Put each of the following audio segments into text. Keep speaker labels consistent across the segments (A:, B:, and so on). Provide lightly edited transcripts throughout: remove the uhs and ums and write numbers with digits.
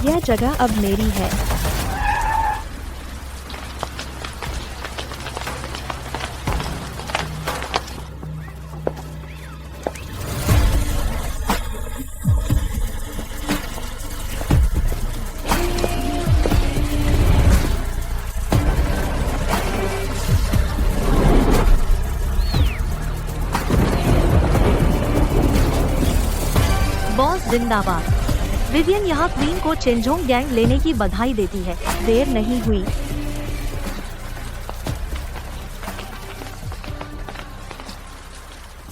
A: यह जगह अब मेरी है।
B: बॉस जिंदाबाद। विवियन यहाँ क्वीन को चेंजोंग गैंग लेने की बधाई देती है।
A: देर नहीं हुई।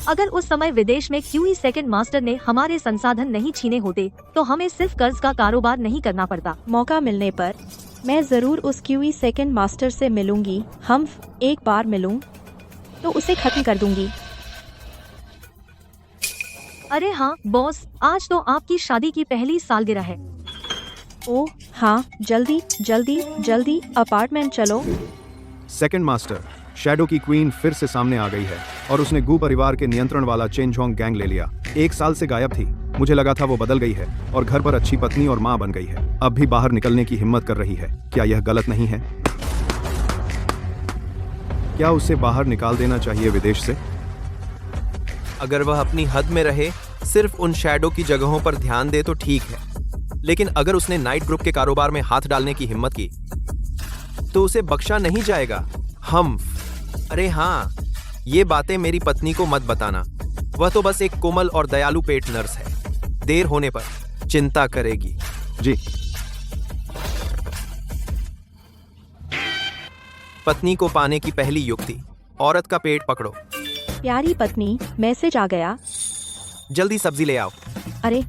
B: अगर उस समय विदेश में क्यूई सेकंड मास्टर ने हमारे संसाधन नहीं छीने होते तो हमें सिर्फ कर्ज का कारोबार नहीं करना पड़ता।
A: मौका मिलने पर मैं जरूर उस क्यूई सेकंड मास्टर से मिलूंगी। हम एक बार मिलूं तो उसे खत्म कर दूंगी।
B: अरे हाँ बॉस, आज तो आपकी शादी की पहली सालगिरह है।
A: ओह हाँ, जल्दी जल्दी जल्दी अपार्टमेंट चलो।
C: सेकंड मास्टर, शैडो की क्वीन फिर से सामने आ गई है और उसने गू परिवार के नियंत्रण वाला चेंजोंग गैंग ले लिया। 1 साल से गायब थी। मुझे लगा था वो बदल गई है और घर पर अच्छी पत्नी और माँ बन गई है। अब भी बाहर निकलने की हिम्मत कर रही है। क्या यह गलत नहीं है? क्या उसे बाहर निकाल देना चाहिए विदेश से?
D: अगर वह अपनी हद में रहे, सिर्फ उन शैडो की जगहों पर ध्यान दे तो ठीक है, लेकिन अगर उसने नाइट ग्रुप के कारोबार में हाथ डालने की हिम्मत की तो उसे बख्शा नहीं जाएगा। अरे हाँ, ये बातें मेरी पत्नी को मत बताना। वह तो बस एक कोमल और दयालु पेट नर्स है। देर होने पर चिंता करेगी।
C: जी।
D: पत्नी को पाने की पहली युक्ति, औरत का पेट पकड़ो।
A: प्यारी पत्नी, मैसेज आ गया।
D: जल्दी सब्जी ले आओ।
A: अरे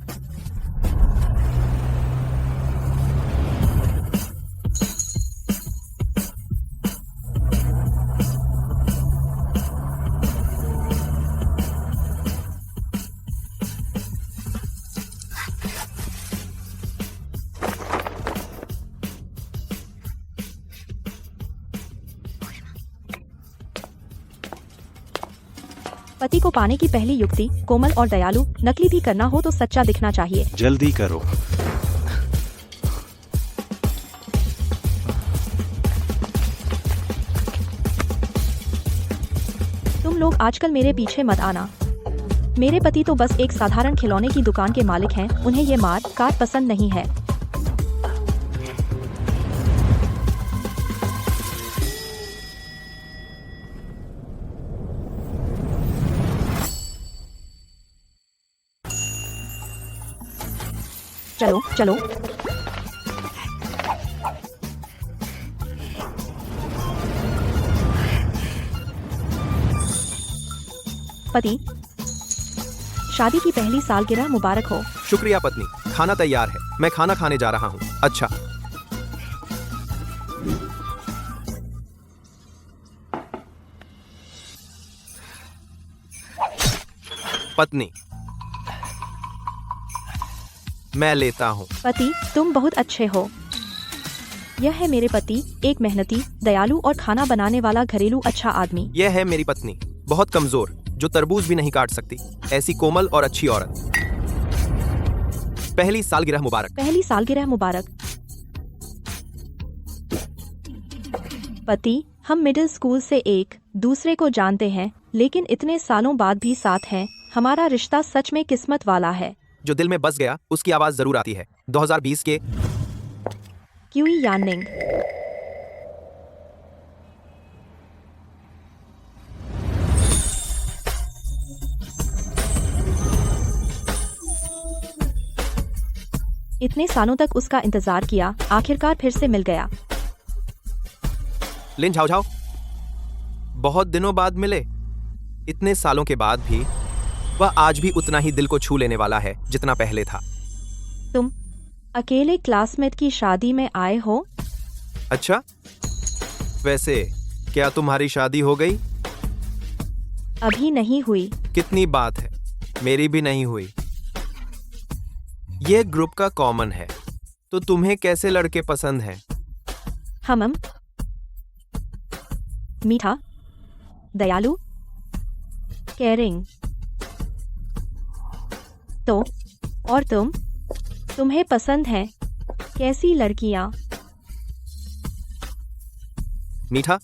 A: पति को पाने की पहली युक्ति, कोमल और दयालु। नकली भी करना हो तो सच्चा दिखना चाहिए।
E: जल्दी करो।
A: तुम लोग आजकल मेरे पीछे मत आना। मेरे पति तो बस एक साधारण खिलौने की दुकान के मालिक हैं। उन्हें ये मार काट पसंद नहीं है। चलो चलो। पति, शादी की पहली सालगिरह मुबारक हो।
D: शुक्रिया पत्नी, खाना तैयार है। मैं खाना खाने जा रहा हूँ। अच्छा। पत्नी, मैं लेता हूँ।
A: पति, तुम बहुत अच्छे हो। यह है मेरे पति, एक मेहनती, दयालु और खाना बनाने वाला घरेलू अच्छा आदमी।
D: यह है मेरी पत्नी, बहुत कमजोर, जो तरबूज भी नहीं काट सकती, ऐसी कोमल और अच्छी औरत। पहली सालगिरह मुबारक।
A: पहली सालगिरह मुबारक। पति, हम मिडिल स्कूल से एक दूसरे को जानते हैं, लेकिन इतने सालों बाद भी साथ हैं। हमारा रिश्ता सच में किस्मत वाला है।
D: जो दिल में बस गया उसकी आवाज जरूर आती है। 2020 के
A: क्यूई यानिंग। इतने सालों तक उसका इंतजार किया, आखिरकार फिर से मिल गया।
D: लिन झाओ झाओ, बहुत दिनों बाद मिले। इतने सालों के बाद भी वह आज भी उतना ही दिल को छू लेने वाला है जितना पहले था।
A: तुम अकेले क्लासमेट की शादी में आए हो?
D: अच्छा, वैसे क्या तुम्हारी शादी हो गई?
A: अभी नहीं हुई।
D: कितनी बात है, मेरी भी नहीं हुई। यह ग्रुप का कॉमन है, तो तुम्हें कैसे लड़के पसंद हैं?
A: हम मीठा, दयालु, केयरिंग। तो और तुम्हें पसंद है कैसी लड़कियां?
D: मीठा,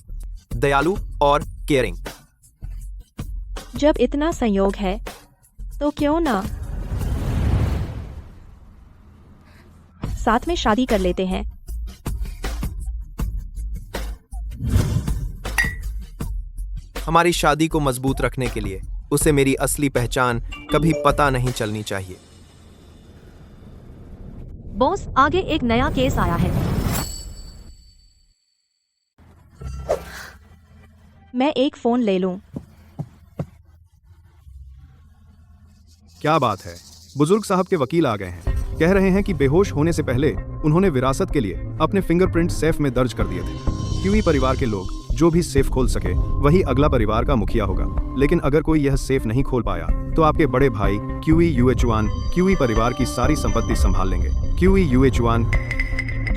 D: दयालु और केयरिंग।
A: जब इतना संयोग है तो क्यों ना साथ में शादी कर लेते हैं।
D: हमारी शादी को मजबूत रखने के लिए उसे मेरी असली पहचान कभी पता नहीं चलनी चाहिए।
B: बॉस, आगे एक नया केस आया है।
A: मैं एक फोन ले लूं।
C: क्या बात है, बुजुर्ग साहब के वकील आ गए हैं। कह रहे हैं कि बेहोश होने से पहले उन्होंने विरासत के लिए अपने फिंगरप्रिंट सेफ में दर्ज कर दिए थे। क्यूई परिवार के लोग जो भी सेफ खोल सके वही अगला परिवार का मुखिया होगा। लेकिन अगर कोई यह सेफ नहीं खोल पाया तो आपके बड़े भाई क्यूई यूएचुआन क्यूई परिवार की सारी संपत्ति संभाल लेंगे। क्यूई यूएचुआन।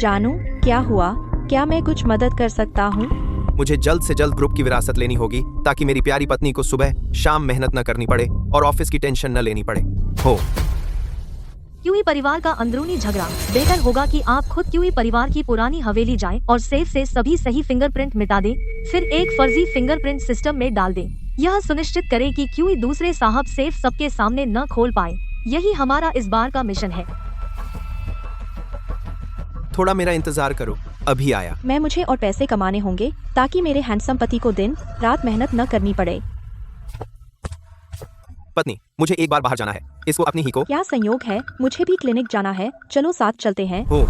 A: जानू, क्या हुआ? क्या मैं कुछ मदद कर सकता हूँ?
D: मुझे जल्द से जल्द ग्रुप की विरासत लेनी होगी ताकि मेरी प्यारी पत्नी को सुबह शाम मेहनत न करनी पड़े और ऑफिस की टेंशन न लेनी पड़े। हो
B: क्यूई परिवार का अंदरूनी झगड़ा। बेहतर होगा कि आप खुद क्यूई परिवार की पुरानी हवेली जाएं और सेफ से सभी सही फिंगरप्रिंट मिटा दें, फिर एक फर्जी फिंगरप्रिंट सिस्टम में डाल दें। यह सुनिश्चित करें कि क्यूई दूसरे साहब सेफ सबके सामने न खोल पाए। यही हमारा इस बार का मिशन है।
D: थोड़ा मेरा इंतजार करो, अभी आया।
A: मुझे और पैसे कमाने होंगे ताकि मेरे हैंडसम पति को दिन रात मेहनत न करनी पड़े।
D: पत्नी, मुझे एक बार बाहर जाना है। इसको अपनी ही को।
A: क्या संयोग है, मुझे भी क्लिनिक जाना है। चलो साथ चलते हैं।
D: हो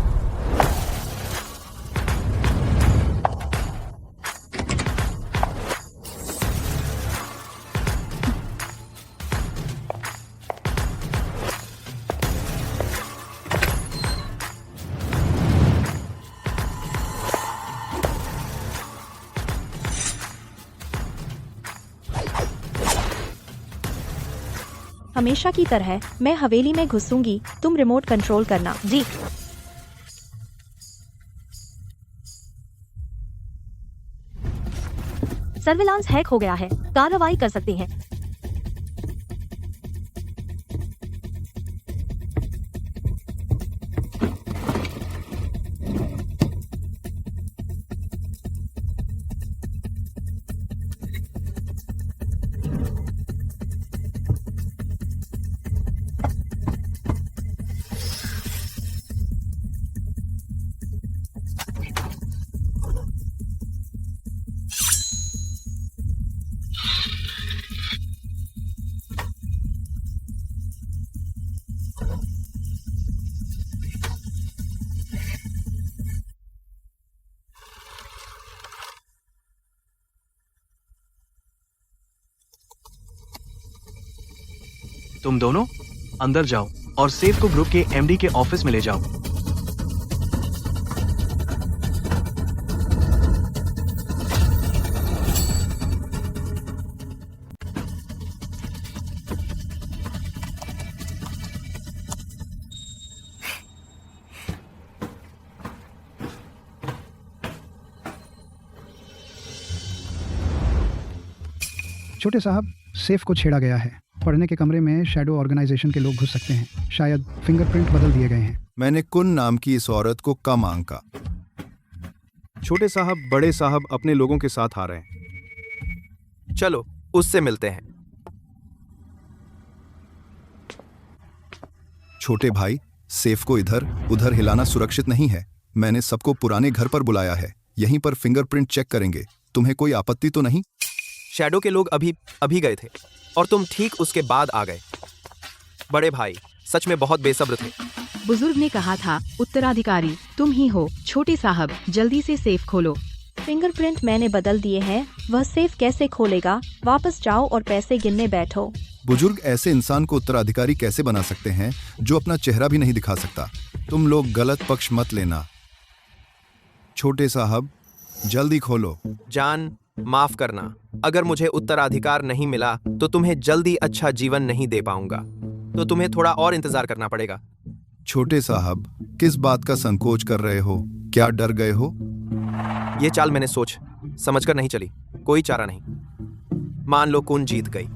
A: हमेशा की तरह मैं हवेली में घुसूंगी, तुम रिमोट कंट्रोल करना।
B: जी। सर्विलांस हैक हो गया है, कार्रवाई कर सकते हैं।
E: तुम दोनों अंदर जाओ और सेफ को ग्रुप के एमडी के ऑफिस में ले जाओ।
F: छोटे साहब, सेफ को छेड़ा गया है। पढ़ने के कमरे में शैडो ऑर्गेनाइजेशन के लोग घुस सकते हैं। शायद फिंगरप्रिंट बदल दिए गए हैं।
G: मैंने कुन नाम की इस औरत को कम आंका।
C: छोटे साहब, बड़े साहब अपने लोगों के साथ आ रहे हैं।
D: चलो उससे मिलते हैं।
G: छोटे भाई, सेफ को इधर उधर हिलाना सुरक्षित नहीं है। मैंने सबको पुराने घर पर बुलाया है। यहीं पर फिंगरप्रिंट चेक करेंगे। तुम्हें कोई आपत्ति तो नहीं?
D: शैडो के लोग अभी गए थे और तुम ठीक उसके बाद आ गए। बड़े भाई सच में बहुत बेसब्र थे।
H: बुजुर्ग ने कहा था, उत्तराधिकारी तुम ही हो। छोटे साहब, जल्दी से सेफ खोलो।
A: फिंगरप्रिंट मैंने बदल दिए हैं, वह सेफ कैसे खोलेगा? वापस जाओ और पैसे गिनने बैठो।
G: बुजुर्ग ऐसे इंसान को उत्तराधिकारी कैसे बना सकते हैं जो अपना चेहरा भी नहीं दिखा सकता? तुम लोग गलत पक्ष मत लेना। छोटे साहब, जल्दी खोलो।
D: जान, माफ करना। अगर मुझे उत्तराधिकार नहीं मिला तो तुम्हें जल्दी अच्छा जीवन नहीं दे पाऊंगा, तो तुम्हें थोड़ा और इंतजार करना पड़ेगा।
G: छोटे साहब, किस बात का संकोच कर रहे हो? क्या डर गए हो?
D: ये चाल मैंने सोच समझकर नहीं चली। कोई चारा नहीं। मान लो कुन जीत गई।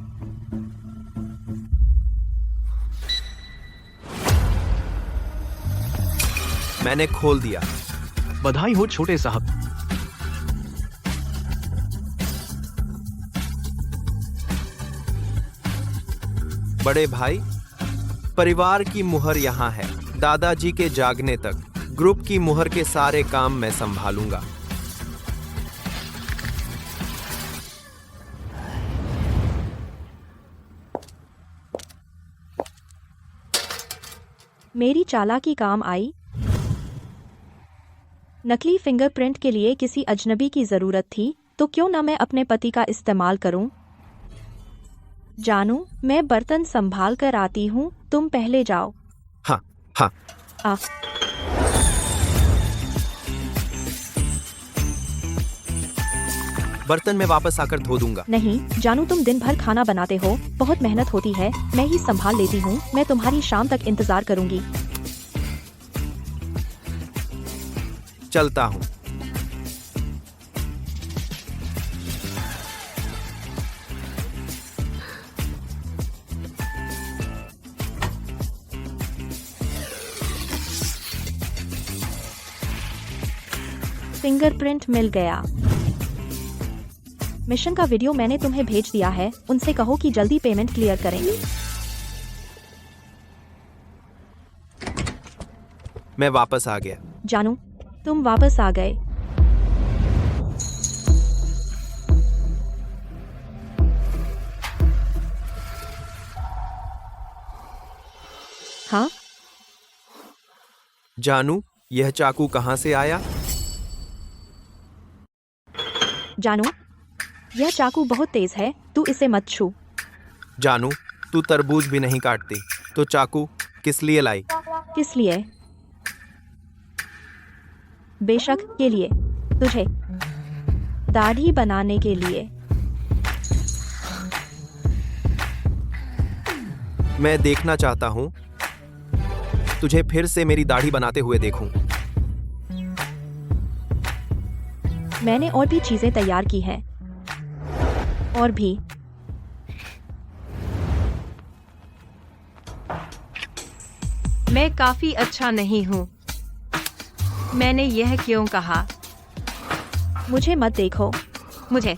D: मैंने खोल दिया।
E: बधाई हो छोटे साहब।
D: बड़े भाई, परिवार की मुहर यहाँ है। दादाजी के जागने तक ग्रुप की मुहर के सारे काम मैं संभालूंगा।
A: मेरी चालाकी काम आई। नकली फिंगरप्रिंट के लिए किसी अजनबी की जरूरत थी, तो क्यों ना मैं अपने पति का इस्तेमाल करूं? जानू, मैं बर्तन संभाल कर आती हूँ, तुम पहले जाओ।
D: हाँ हाँ।
A: आ,
D: बर्तन मैं वापस आकर धो दूंगा।
A: नहीं जानू, तुम दिन भर खाना बनाते हो, बहुत मेहनत होती है, मैं ही संभाल लेती हूँ। मैं तुम्हारी शाम तक इंतजार करूंगी।
D: चलता हूँ।
A: फिंगरप्रिंट मिल गया। मिशन का वीडियो मैंने तुम्हें भेज दिया है, उनसे कहो कि जल्दी पेमेंट क्लियर करें।
D: मैं वापस आ गया।
A: जानू, तुम वापस आ गए। हाँ,
D: जानू, यह चाकू कहाँ से आया?
A: जानू, यह चाकू बहुत तेज है, तू इसे मत छू।
D: जानू, तू तरबूज भी नहीं काटती, तो चाकू किस लिए लाई?
A: किस लिए? बेशक के लिए, तुझे दाढ़ी बनाने के लिए।
D: मैं देखना चाहता हूँ, तुझे फिर से मेरी दाढ़ी बनाते हुए देखूं।
A: मैंने और भी चीजें तैयार की हैं। और भी।
H: मैं काफी अच्छा नहीं हूँ। मैंने यह क्यों कहा?
A: मुझे मत देखो।
H: मुझे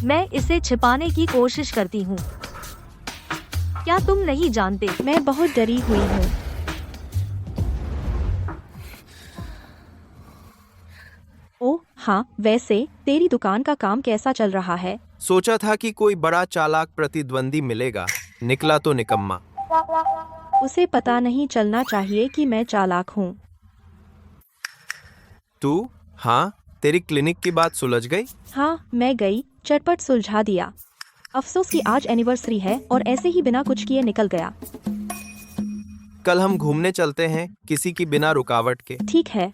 B: मैं इसे छिपाने की कोशिश करती हूँ। क्या तुम नहीं जानते?
A: मैं बहुत डरी हुई हूँ। ओह हाँ, वैसे तेरी दुकान का काम कैसा चल रहा है?
D: सोचा था कि कोई बड़ा चालाक प्रतिद्वंदी मिलेगा, निकला तो निकम्मा।
A: उसे पता नहीं चलना चाहिए कि मैं चालाक हूँ।
D: तू? हाँ, तेरी क्लिनिक की बात सुलझ गई?
A: हाँ, मैं गई, चटपट सुलझा दिया। अफसोस कि आज एनिवर्सरी है और ऐसे ही बिना कुछ किए निकल गया।
D: कल हम घूमने चलते हैं, किसी की बिना रुकावट के।
A: ठीक है।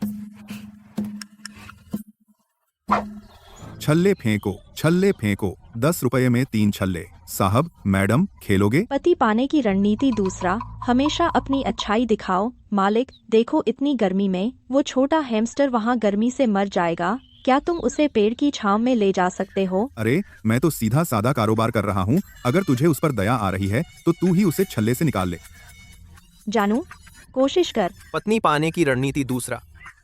G: छल्ले फेंको, छल्ले फेंको। 10 रुपए में 3 छल्ले। साहब, मैडम, खेलोगे?
A: पति पाने की रणनीति दूसरा, हमेशा अपनी अच्छाई दिखाओ। मालिक, देखो इतनी गर्मी में वो छोटा हैमस्टर वहाँ गर्मी से मर जाएगा। क्या तुम उसे पेड़ की छांव में ले जा सकते हो?
G: अरे, मैं तो सीधा सादा कारोबार कर रहा हूँ। अगर तुझे उस पर दया आ रही है तो तू ही उसे छल्ले से निकाल ले।
A: जानू, कोशिश कर।
D: पत्नी पाने की रणनीति दूसरा,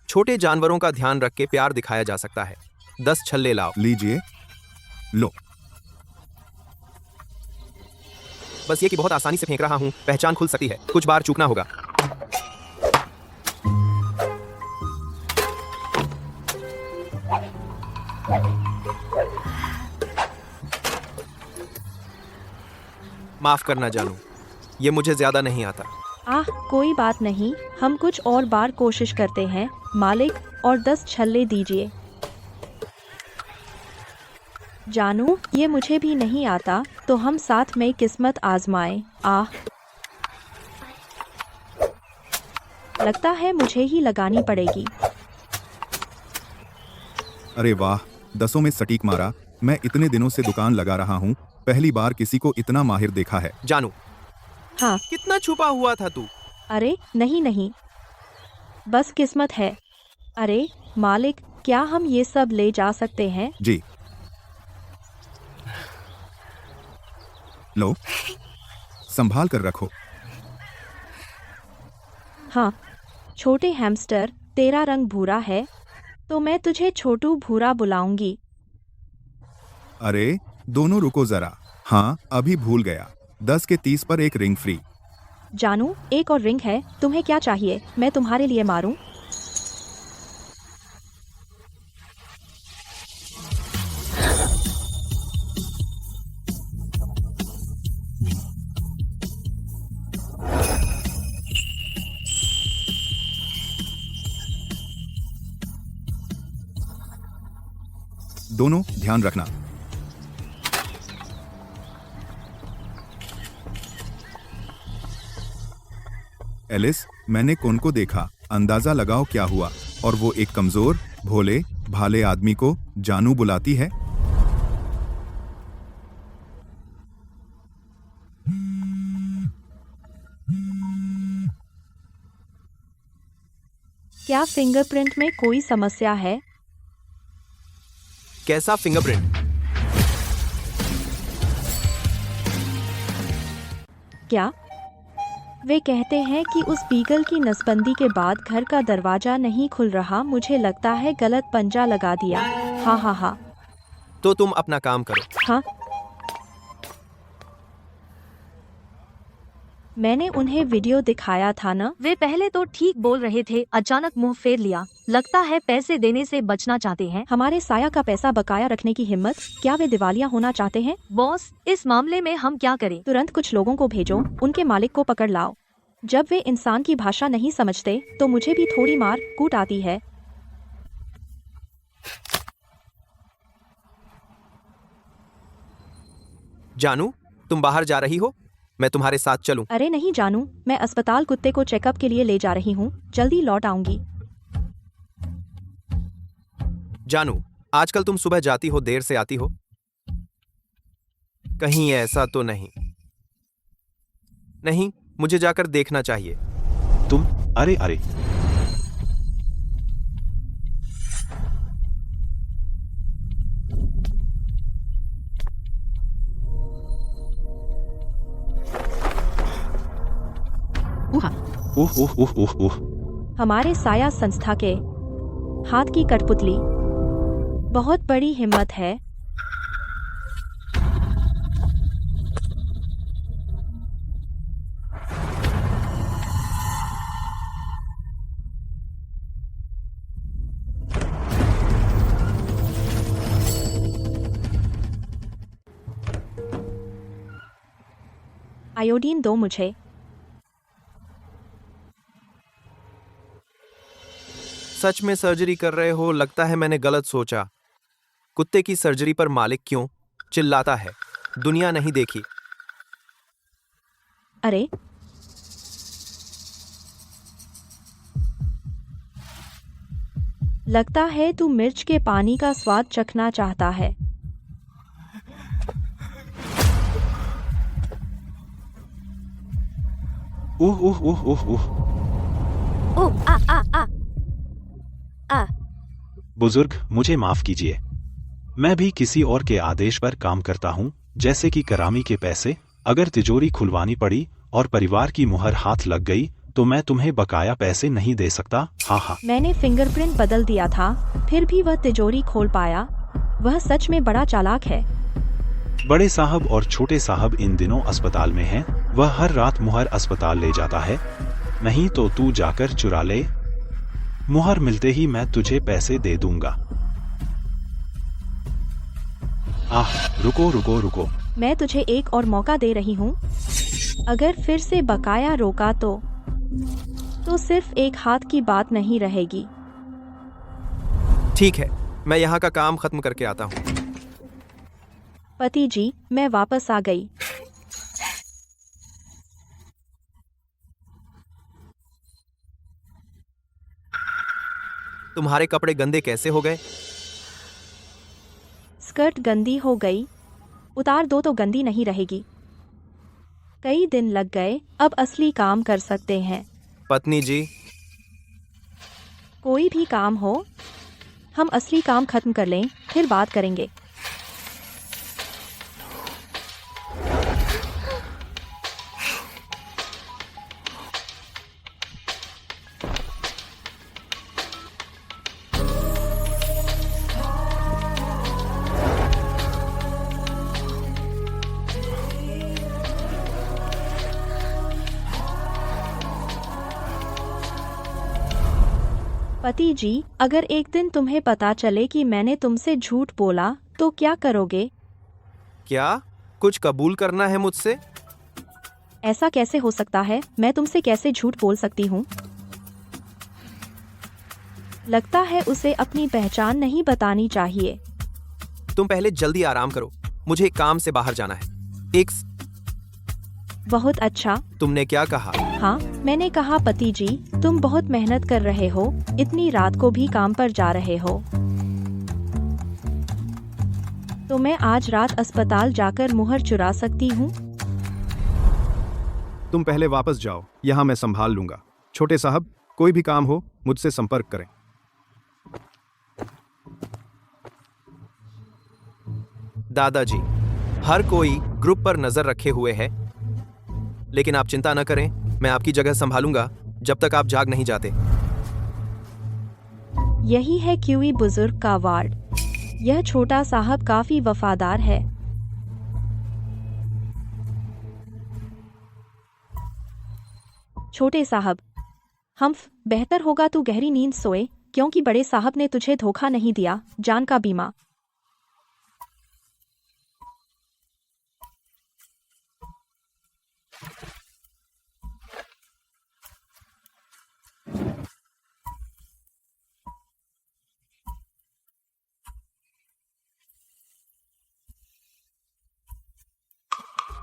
D: छोटे जानवरों का ध्यान रख के प्यार दिखाया जा सकता है। 10 छल्ले लाओ।
G: लीजिए, लो।
D: बस ये कि बहुत आसानी से फेंक रहा हूँ, पहचान खुल सकती है, कुछ बार चूकना होगा। माफ करना जानू, ये मुझे ज्यादा नहीं आता।
A: आह, कोई बात नहीं, हम कुछ और बार कोशिश करते हैं। मालिक, और 10 छल्ले दीजिए। जानू, ये मुझे भी नहीं आता, तो हम साथ में किस्मत आजमाएं। आह, लगता है मुझे ही लगानी पड़ेगी।
G: अरे वाह, 10 में सटीक मारा। मैं इतने दिनों से दुकान लगा रहा हूँ, पहली बार किसी को इतना माहिर देखा है।
D: जानू,
A: हाँ।
D: कितना छुपा हुआ था तू?
A: अरे नहीं नहीं, बस किस्मत है। अरे मालिक, क्या हम ये सब ले जा सकते हैं?
G: जी। लो, संभाल कर रखो।
A: हाँ, छोटे हैमस्टर, तेरा रंग भूरा है, तो मैं तुझे छोटू भूरा बुलाऊंगी।
G: अरे दोनों रुको जरा। हाँ अभी भूल गया, 10 के 30 पर एक रिंग फ्री।
A: जानू, एक और रिंग है, तुम्हें क्या चाहिए, मैं तुम्हारे लिए मारूं?
G: दोनों ध्यान रखना। एलिस, मैंने कौन को देखा, अंदाजा लगाओ क्या हुआ। और वो एक कमजोर, भोले भाले आदमी को जानू बुलाती है।
A: क्या फिंगरप्रिंट में कोई समस्या है?
D: कैसा फिंगरप्रिंट?
A: क्या वे कहते हैं कि उस बीगल की नसबंदी के बाद घर का दरवाजा नहीं खुल रहा? मुझे लगता है गलत पंजा लगा दिया। हाँ हाँ हाँ।
D: तो तुम अपना काम करो।
A: हाँ, मैंने उन्हें वीडियो दिखाया था ना।
B: वे पहले तो ठीक बोल रहे थे, अचानक मुंह फेर लिया। लगता है पैसे देने से बचना चाहते हैं।
A: हमारे साया का पैसा बकाया रखने की हिम्मत? क्या वे दिवालिया होना चाहते हैं?
B: बॉस, इस मामले में हम क्या करें?
A: तुरंत कुछ लोगों को भेजो, उनके मालिक को पकड़ लाओ। जब वे इंसान की भाषा नहीं समझते तो मुझे भी थोड़ी मार कूट आती है।
D: जानू, तुम बाहर जा रही हो? मैं तुम्हारे साथ चलूं?
A: अरे नहीं जानू, मैं अस्पताल कुत्ते को चेकअप के लिए ले जा रही हूँ, जल्दी लौट आऊंगी।
D: जानू, आजकल तुम सुबह जाती हो, देर से आती हो। कहीं ऐसा तो नहीं? नहीं, मुझे जाकर देखना चाहिए।
I: तुम अरे अरे
H: उहा,
I: उह उह उह उह उह।
A: हमारे साया संस्था के हाथ की कठपुतली, बहुत बड़ी हिम्मत है। आयोडीन दो मुझे।
D: सच में सर्जरी कर रहे हो? लगता है मैंने गलत सोचा। कुत्ते की सर्जरी पर मालिक क्यों चिल्लाता है? दुनिया नहीं देखी।
A: अरे लगता है तू मिर्च के पानी का स्वाद चखना चाहता है।
I: उह उह उह उह उह।
B: ओह, आ आ आ आ।
I: बुजुर्ग, मुझे माफ कीजिए। मैं भी किसी और के आदेश पर काम करता हूँ, जैसे कि करामी के पैसे। अगर तिजोरी खुलवानी पड़ी और परिवार की मुहर हाथ लग गई तो मैं तुम्हें बकाया पैसे नहीं दे सकता। हाँ हाँ।
A: मैंने फिंगरप्रिंट बदल दिया था, फिर भी वह तिजोरी खोल पाया। वह सच में बड़ा चालाक है।
I: बड़े साहब और छोटे साहब इन दिनों अस्पताल में हैं। वह हर रात मुहर अस्पताल ले जाता है। नहीं तो तू जाकर चुरा ले। मुहर मिलते ही मैं तुझे पैसे दे दूंगा। आह, रुको रुको रुको।
A: मैं तुझे एक और मौका दे रही हूँ। अगर फिर से बकाया रोका तो सिर्फ एक हाथ की बात नहीं रहेगी।
D: ठीक है, मैं यहाँ का काम खत्म करके आता हूँ।
A: पति जी, मैं वापस आ गई।
D: तुम्हारे कपड़े गंदे कैसे हो गए?
A: स्कर्ट गंदी हो गई, उतार दो तो गंदी नहीं रहेगी। कई दिन लग गए, अब असली काम कर सकते हैं।
D: पत्नी जी,
A: कोई भी काम हो, हम असली काम खत्म कर लें, फिर बात करेंगे। पति जी, अगर एक दिन तुम्हें पता चले कि मैंने तुमसे झूठ बोला तो क्या करोगे?
D: क्या कुछ कबूल करना है मुझसे?
A: ऐसा कैसे हो सकता है? मैं तुमसे कैसे झूठ बोल सकती हूँ? लगता है उसे अपनी पहचान नहीं बतानी चाहिए।
D: तुम पहले जल्दी आराम करो, मुझे एक काम से बाहर जाना है।
A: बहुत अच्छा।
D: तुमने क्या कहा?
A: हाँ, मैंने कहा पति जी, तुम बहुत मेहनत कर रहे हो, इतनी रात को भी काम पर जा रहे हो, तो मैं आज रात अस्पताल जाकर मुहर चुरा सकती हूँ?
C: तुम पहले वापस जाओ, यहाँ मैं संभाल लूंगा। छोटे साहब, कोई भी काम हो मुझसे संपर्क करें।
D: दादाजी, हर कोई ग्रुप पर नजर रखे हुए है, लेकिन आप चिंता न करें, मैं आपकी जगह संभालूंगा जब तक आप जाग नहीं जाते।
A: यही है क्यूई बुजुर्ग का वार्ड। यह छोटा साहब काफी वफादार है। छोटे साहब, बेहतर होगा तू गहरी नींद सोए, क्योंकि बड़े साहब ने तुझे धोखा नहीं दिया। जान का बीमा।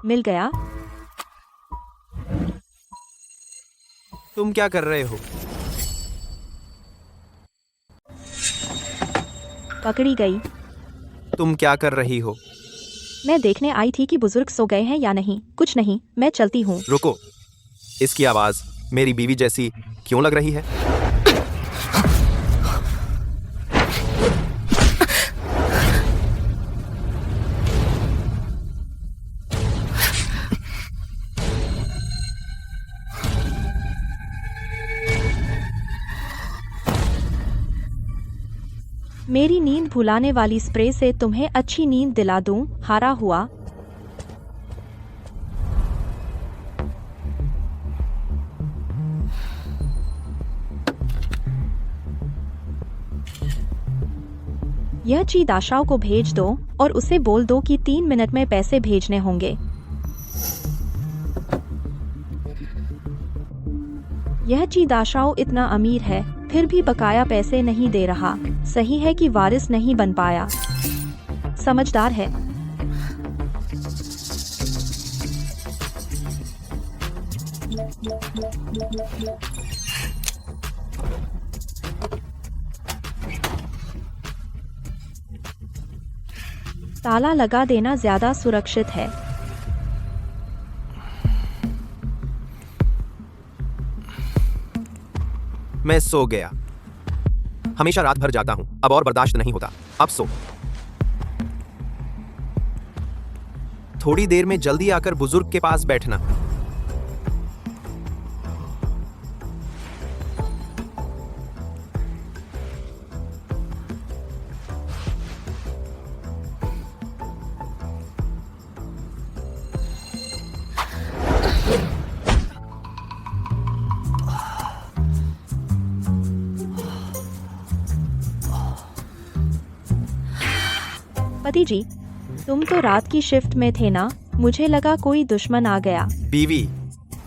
A: मिल गया।
D: तुम क्या कर रहे हो?
A: पकड़ी गई।
D: तुम क्या कर रही हो?
A: मैं देखने आई थी कि बुजुर्ग सो गए हैं या नहीं। कुछ नहीं, मैं चलती हूँ।
D: रुको, इसकी आवाज मेरी बीवी जैसी क्यों लग रही है?
A: मेरी नींद भुलाने वाली स्प्रे से तुम्हें अच्छी नींद दिला दूं, हारा हुआ। यह चीज आशाओं को भेज दो और उसे बोल दो कि 3 मिनट में पैसे भेजने होंगे। यह चीज आशाओं इतना अमीर है, फिर भी बकाया पैसे नहीं दे रहा। सही है कि वारिस नहीं बन पाया। समझदार है। ताला लगा देना ज्यादा सुरक्षित है।
D: मैं सो गया। हमेशा रात भर जाता हूं, अब और बर्दाश्त नहीं होता। अब सो। थोड़ी देर में जल्दी आकर बुजुर्ग के पास बैठना।
A: पति जी, तुम तो रात की शिफ्ट में थे ना? मुझे लगा कोई दुश्मन आ गया।
D: बीवी,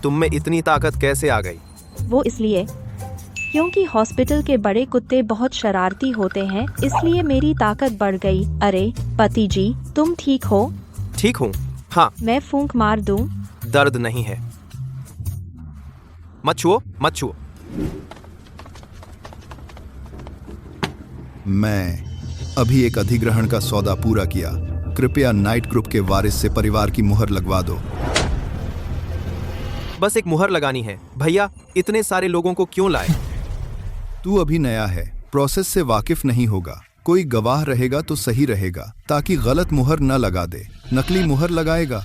D: तुम में इतनी ताकत कैसे आ गई?
A: वो इसलिए क्योंकि हॉस्पिटल के बड़े कुत्ते बहुत शरारती होते हैं, इसलिए मेरी ताकत बढ़ गई। अरे पति जी, तुम ठीक हो?
D: ठीक हूँ, हाँ।
A: मैं फूंक मार दूं?
D: दर्द नहीं है। मत छुओ, मत छुओ।
G: मैं अभी एक अधिग्रहण का सौदा पूरा किया। कृपया नाइट ग्रुप के वारिस से परिवार की मुहर लगवा दो।
D: बस एक मुहर लगानी है। भैया, इतने सारे लोगों को क्यों लाए?
G: तू अभी नया है, प्रोसेस से वाकिफ नहीं होगा। कोई गवाह रहेगा तो सही रहेगा, ताकि गलत मुहर न लगा दे। नकली मुहर लगाएगा।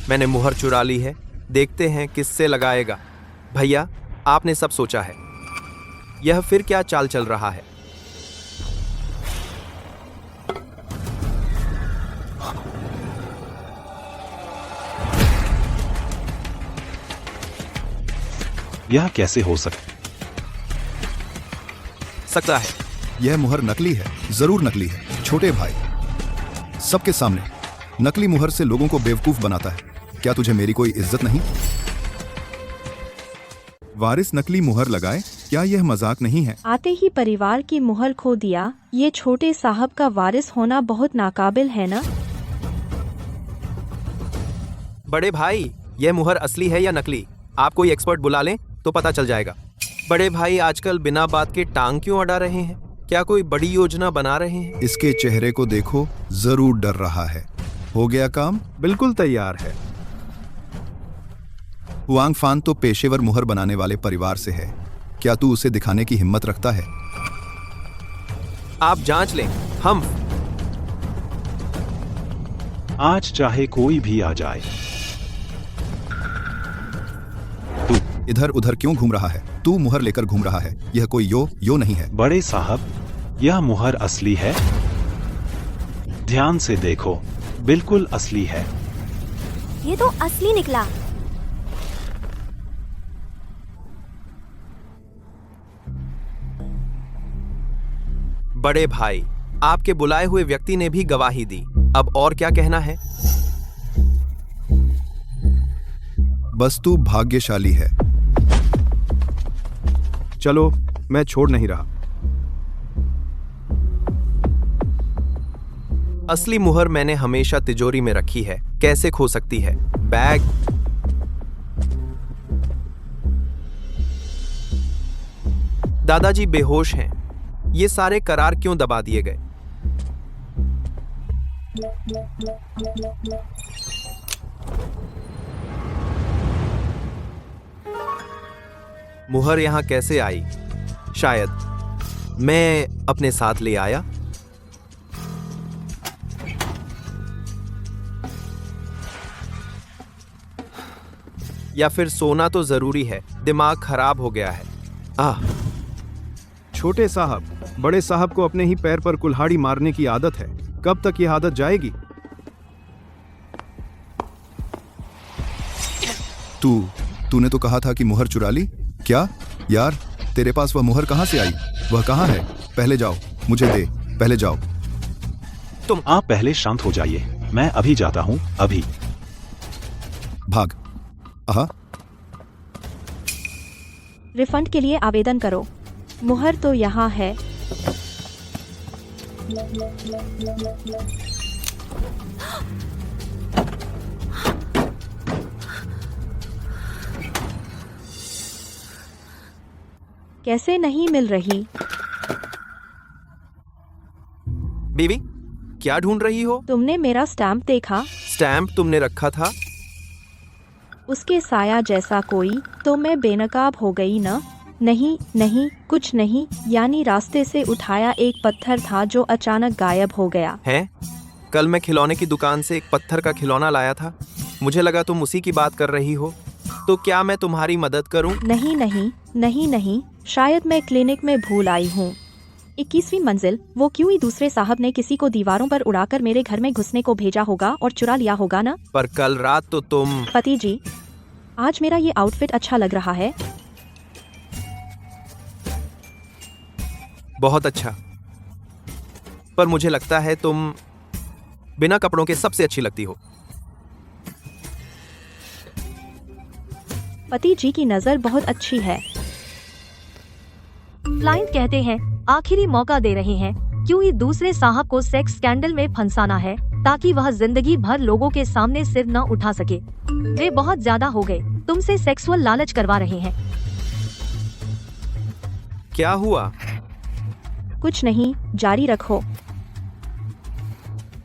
D: मैंने मुहर चुरा ली है, देखते हैं किससे लगाएगा। भैया, आपने सब सोचा है। यह फिर क्या चाल चल रहा है?
I: यह कैसे हो सकता?
D: सकता है।
G: यह मुहर नकली है, जरूर नकली है। छोटे भाई, सबके सामने नकली मुहर से लोगों को बेवकूफ बनाता है। क्या तुझे मेरी कोई इज्जत नहीं? वारिस नकली मुहर लगाए, क्या यह मजाक नहीं है?
A: आते ही परिवार की मुहर खो दिया। ये छोटे साहब का वारिस होना बहुत नाकाबिल है ना।
D: बड़े भाई, यह मुहर असली है या नकली? आप कोई एक्सपर्ट बुला लें तो पता चल जाएगा। बड़े भाई आजकल बिना बात के टांग क्यों अड़ा रहे हैं? क्या कोई बड़ी योजना बना रहे हैं?
G: इसके चेहरे को देखो, जरूर डर रहा है। हो गया काम?
C: बिल्कुल तैयार है।
G: हुआंग फान तो पेशेवर मुहर बनाने वाले परिवार से है। क्या तू उसे दिखाने की हिम्मत रखता है?
D: आप जांच लें। हम
I: आज चाहे कोई भी आ जाए।
G: तू इधर उधर क्यों घूम रहा है? तू मुहर लेकर घूम रहा है। यह कोई यो नहीं है।
I: बड़े साहब, यह मुहर असली है। ध्यान से देखो, बिल्कुल असली है।
J: ये तो असली निकला।
D: बड़े भाई, आपके बुलाए हुए व्यक्ति ने भी गवाही दी। अब और क्या कहना है?
G: बस तू भाग्यशाली है।
C: चलो, मैं छोड़ नहीं रहा।
D: असली मुहर मैंने हमेशा तिजोरी में रखी है, कैसे खो सकती है? बैग। दादाजी बेहोश हैं। ये सारे करार क्यों दबा दिए गए? मुहर यहां कैसे आई? शायद मैं अपने साथ ले आया। या फिर सोना तो जरूरी है, दिमाग खराब हो गया है।
C: छोटे साहब, बड़े साहब को अपने ही पैर पर कुल्हाड़ी मारने की आदत है। कब तक यह आदत जाएगी?
G: तूने तो कहा था कि मुहर चुरा ली। क्या यार, तेरे पास वह मुहर कहां से आई? वह कहां है? पहले जाओ, मुझे दे। पहले जाओ।
I: आप पहले शांत हो जाइए। मैं अभी जाता हूं, अभी।
G: भाग। आहा।
A: रिफंड के लिए आवेदन करो। मुहर तो यहाँ है। कैसे नहीं मिल रही?
D: बीवी, क्या ढूंढ रही हो?
A: तुमने मेरा स्टैम्प देखा?
D: स्टैम्प तुमने रखा था?
A: उसके साया जैसा कोई, तो मैं बेनकाब हो गई ना। नहीं, कुछ नहीं। यानी रास्ते से उठाया एक पत्थर था जो अचानक गायब हो गया
D: है। कल मैं खिलौने की दुकान से एक पत्थर का खिलौना लाया था। मुझे लगा तुम उसी की बात कर रही हो। तो क्या मैं तुम्हारी मदद करूं?
A: नहीं, शायद मैं क्लिनिक में भूल आई हूँ। 21वीं मंजिल। वो क्यों ही दूसरे साहब ने किसी को दीवारों पर उड़ाकर मेरे घर में घुसने को भेजा होगा और चुरा लिया होगा ना।
D: पर कल रात तो तुम।
A: पति जी, आज मेरा ये आउटफिट अच्छा लग रहा है।
D: बहुत अच्छा। पर मुझे लगता है तुम बिना कपड़ों के सबसे अच्छी लगती हो।
A: पति जी की नजर बहुत अच्छी है।
B: क्लाइंट कहते हैं आखिरी मौका दे रहे हैं। क्यों ही दूसरे साहब को सेक्स स्कैंडल में फंसाना है ताकि वह जिंदगी भर लोगों के सामने सिर न उठा सके। वे बहुत ज्यादा हो गए। तुमसे सेक्सुअल लालच करवा रहे हैं।
D: क्या हुआ?
A: कुछ नहीं, जारी रखो।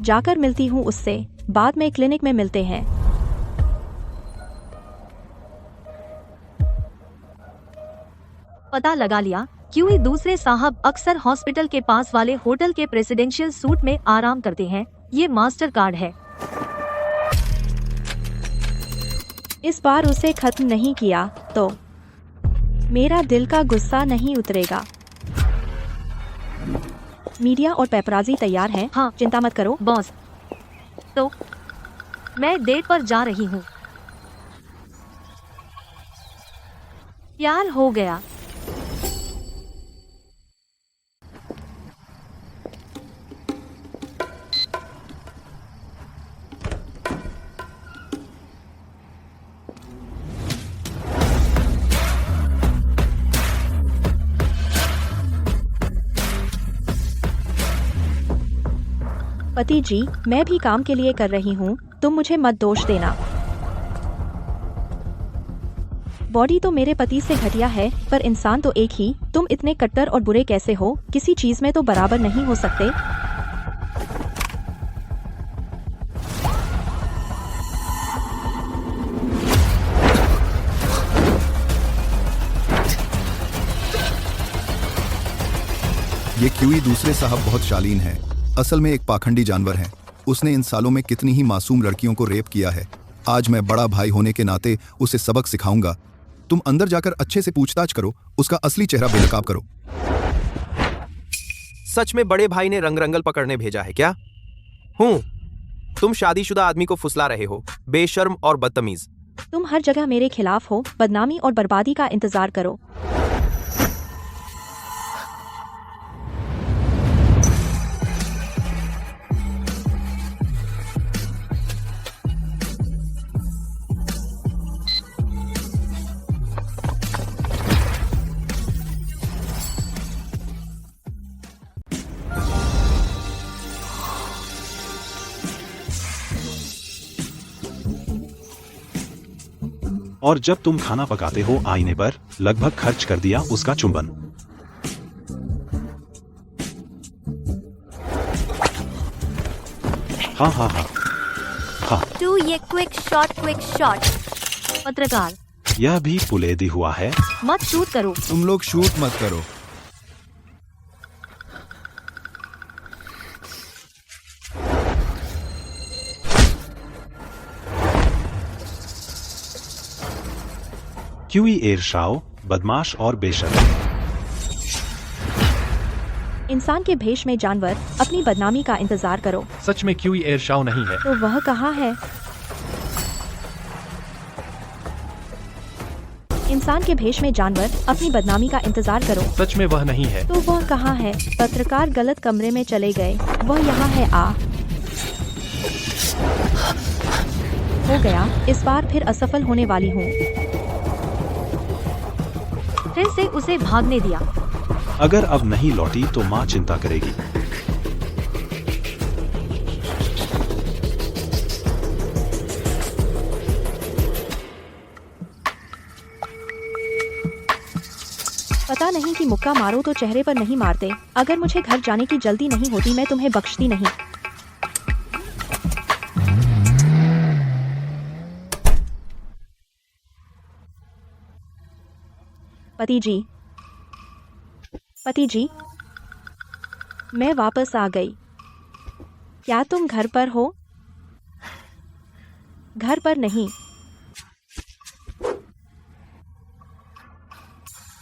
A: जाकर मिलती हूँ उससे। बाद में क्लिनिक में मिलते हैं।
B: पता लगा लिया। क्यों ही दूसरे साहब अक्सर हॉस्पिटल के पास वाले होटल के प्रेसिडेंशियल सूट में आराम करते हैं। ये मास्टर कार्ड है।
A: इस बार उसे खत्म नहीं किया तो मेरा दिल का गुस्सा नहीं उतरेगा। मीडिया और पेपराजी तैयार हैं।
B: हाँ,
A: चिंता मत करो
B: बॉस। तो मैं डेट पर जा रही हूँ। प्यार हो गया।
A: पति जी, मैं भी काम के लिए कर रही हूँ, तुम मुझे मत दोष देना। बॉडी तो मेरे पति से घटिया है, पर इंसान तो एक ही। तुम इतने कट्टर और बुरे कैसे हो? किसी चीज में तो बराबर नहीं हो सकते।
G: ये क्यूई दूसरे साहब बहुत शालीन है। असल में एक पाखंडी जानवर है। उसने इन सालों में कितनी ही मासूम लड़कियों को रेप किया है। आज मैं बड़ा भाई होने के नाते उसे सबक सिखाऊंगा। तुम अंदर जाकर अच्छे से पूछताछ करो, उसका असली चेहरा बेनकाब करो।
D: सच में बड़े भाई ने रंगरंगल पकड़ने भेजा है क्या? हूँ। तुम शादीशुदा आदमी को फुसला रहे हो, बेशर्म और बदतमीज।
A: तुम हर जगह मेरे खिलाफ हो, बदनामी और बर्बादी का इंतजार करो।
I: और जब तुम खाना पकाते हो आईने पर लगभग खर्च कर दिया उसका चुंबन। हाँ हाँ हाँ हाँ।
J: तू ये क्विक शॉट।
B: पत्रकार,
I: यह भी पुलेदी हुआ है।
B: मत शूट करो।
G: तुम लोग शूट मत करो।
I: क्यूई एरशाओ बदमाश और बेशर्म।
A: इंसान के भेष में जानवर, अपनी बदनामी का इंतजार करो।
K: सच में क्यूई एरशाओ नहीं है।
A: तो वह कहाँ है? इंसान के भेष में जानवर, अपनी बदनामी का इंतजार करो।
K: सच में वह नहीं है।
A: तो वह कहाँ है? पत्रकार गलत कमरे में चले गए। वह यहाँ है। आ हो गया। इस बार फिर असफल होने वाली हूँ।
B: फिर से उसे भागने दिया।
I: अगर अब नहीं लौटी तो माँ चिंता करेगी।
A: पता नहीं कि मुक्का मारो तो चेहरे पर नहीं मारते। अगर मुझे घर जाने की जल्दी नहीं होती मैं तुम्हें बख्शती नहीं। पति जी, मैं वापस आ गई। क्या तुम घर पर हो? घर पर नहीं,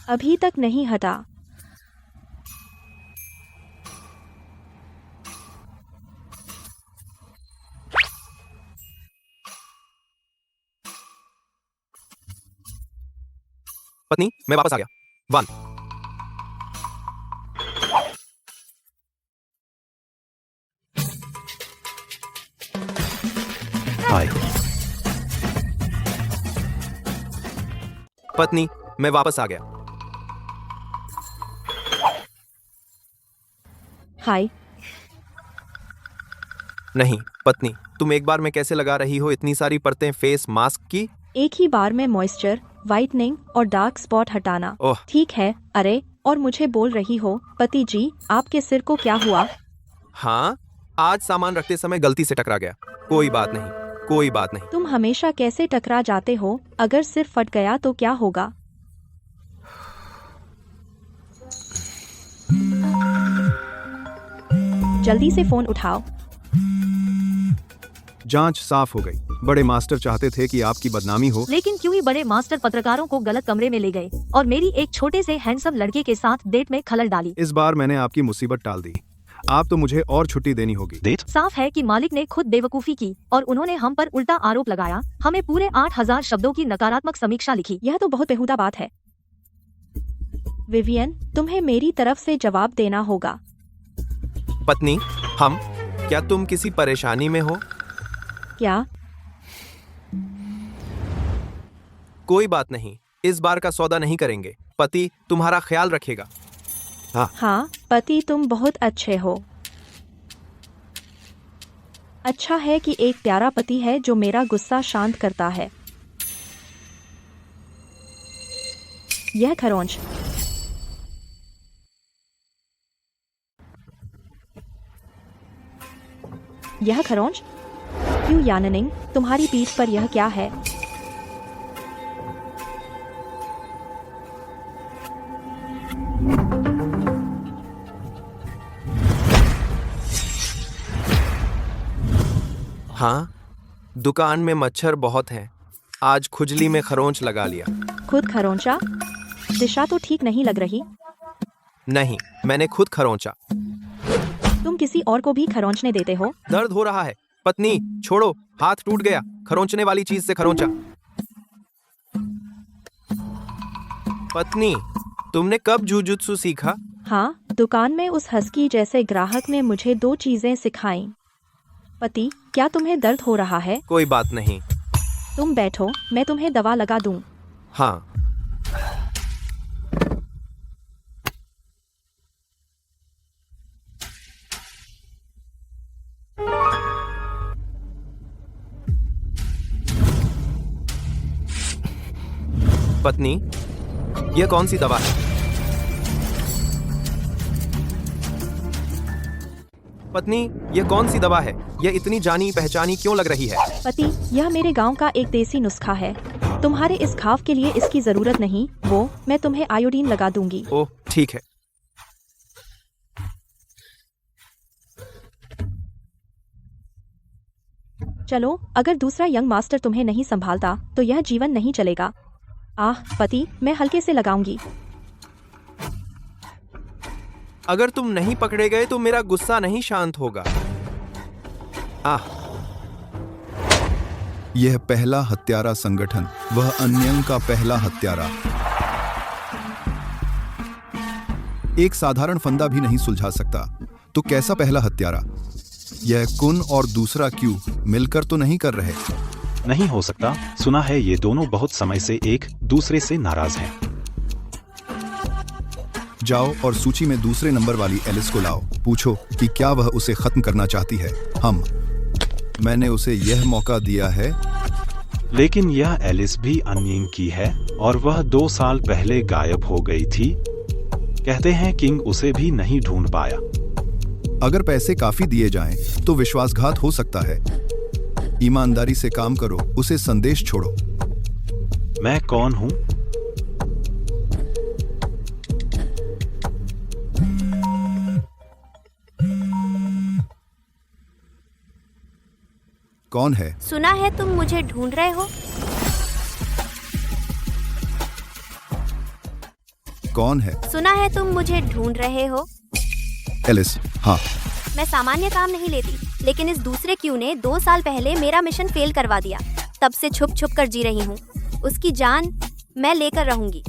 A: अभी तक नहीं हटा।
D: पत्नी, मैं वापस आ गया। 1
I: हाय
D: पत्नी, मैं वापस आ गया।
A: हाय।
D: नहीं पत्नी, तुम एक बार में कैसे लगा रही हो इतनी सारी परतें फेस मास्क की?
A: एक ही बार में मॉइस्चर, वाइटनिंग और डार्क स्पॉट हटाना।
D: ओह।
A: ठीक है। अरे, और मुझे बोल रही हो? पति जी, आपके सिर को क्या हुआ?
D: हाँ, आज सामान रखते समय गलती से टकरा गया। कोई बात नहीं, कोई बात नहीं।
A: तुम हमेशा कैसे टकरा जाते हो? अगर सिर फट गया तो क्या होगा? जल्दी से फोन उठाओ।
C: जांच साफ हो गई। बड़े मास्टर चाहते थे कि आपकी बदनामी हो।
B: लेकिन क्यूई बड़े मास्टर पत्रकारों को गलत कमरे में ले गए और मेरी एक छोटे से हैंडसम लड़के के साथ डेट में खलल डाली।
C: इस बार मैंने आपकी मुसीबत टाल दी। आप तो मुझे और छुट्टी देनी होगी।
I: डेट?
B: साफ है कि मालिक ने खुद बेवकूफी की और उन्होंने हम पर उल्टा आरोप लगाया। हमें पूरे 8000 शब्दों की नकारात्मक समीक्षा लिखी।
A: यह तो बहुत बेहुदा बात है। विवियन, तुम्हें मेरी तरफ से जवाब देना होगा।
D: पत्नी, क्या तुम किसी परेशानी में हो?
A: क्या?
D: कोई बात नहीं, इस बार का सौदा नहीं करेंगे। पति तुम्हारा ख्याल रखेगा।
A: हाँ, पति तुम बहुत अच्छे हो। अच्छा है कि एक प्यारा पति है जो मेरा गुस्सा शांत करता है। यह खरोंच। यह खरोंच? क्यों याननिंग, तुम्हारी पीठ पर यह क्या है?
D: हाँ, दुकान में मच्छर बहुत हैं। आज खुजली में खरोंच लगा लिया।
A: खुद खरोंचा? दिशा तो ठीक नहीं लग रही।
D: नहीं, मैंने खुद खरोंचा।
A: तुम किसी और को भी खरोंचने देते हो?
D: दर्द हो रहा है। पत्नी, छोड़ो, हाथ टूट गया। खरोंचने वाली चीज से खरोंचा। पत्नी, तुमने कब जूजुत्सु सीखा?
A: हाँ, दुकान में उस हस्की जैसे ग्राहक ने मुझे 2 चीजें सिखाईं। पति, क्या तुम्हें दर्द हो रहा है?
D: कोई बात नहीं।
A: तुम बैठो, मैं तुम्हें दवा लगा दूं।
D: हाँ। पत्नी, यह कौन सी दवा है? पत्नी, यह कौन सी दवा है? यह इतनी जानी पहचानी क्यों लग रही है?
A: पति, यह मेरे गांव का एक देसी नुस्खा है। तुम्हारे इस घाव के लिए इसकी जरूरत नहीं। मैं तुम्हें आयोडीन लगा दूंगी।
D: ओह, ठीक है।
A: चलो, अगर दूसरा यंग मास्टर तुम्हें नहीं संभालता तो यह जीवन नहीं चलेगा। आह पति, मैं हल्के से लगाऊंगी।
D: अगर तुम नहीं पकड़े गए तो मेरा गुस्सा नहीं शांत होगा। आह।
G: यह पहला हत्यारा संगठन, वह अन्यंग का पहला हत्यारा, एक साधारण फंदा भी नहीं सुलझा सकता, तो कैसा पहला हत्यारा? यह कुन और दूसरा क्यू मिलकर तो नहीं कर रहे?
I: नहीं हो सकता। सुना है ये दोनों बहुत समय से एक दूसरे से नाराज हैं।
G: जाओ और सूची में दूसरे नंबर वाली एलिस को लाओ। पूछो कि क्या वह उसे खत्म करना चाहती है। मैंने उसे यह मौका दिया है।
I: लेकिन यह एलिस भी अन्यंग की है और वह 2 साल पहले गायब हो गई थी। कहते हैं किंग उसे भी नहीं ढूंढ पाया।
G: अगर पैसे काफी दिए जाएं, तो विश्वासघात हो सकता है। ईमानदारी से काम करो, उसे संदेश छोड़ो।
I: मैं कौन हूं?
G: कौन है?
J: सुना है तुम मुझे ढूंढ रहे हो।
G: कौन है?
J: सुना है तुम मुझे ढूंढ रहे हो।
G: एलिस, हाँ।
J: मैं सामान्य काम नहीं लेती, लेकिन इस दूसरे क्यू ने 2 साल पहले मेरा मिशन फेल करवा दिया। तब से छुप छुप कर जी रही हूँ। उसकी जान मैं लेकर रहूंगी।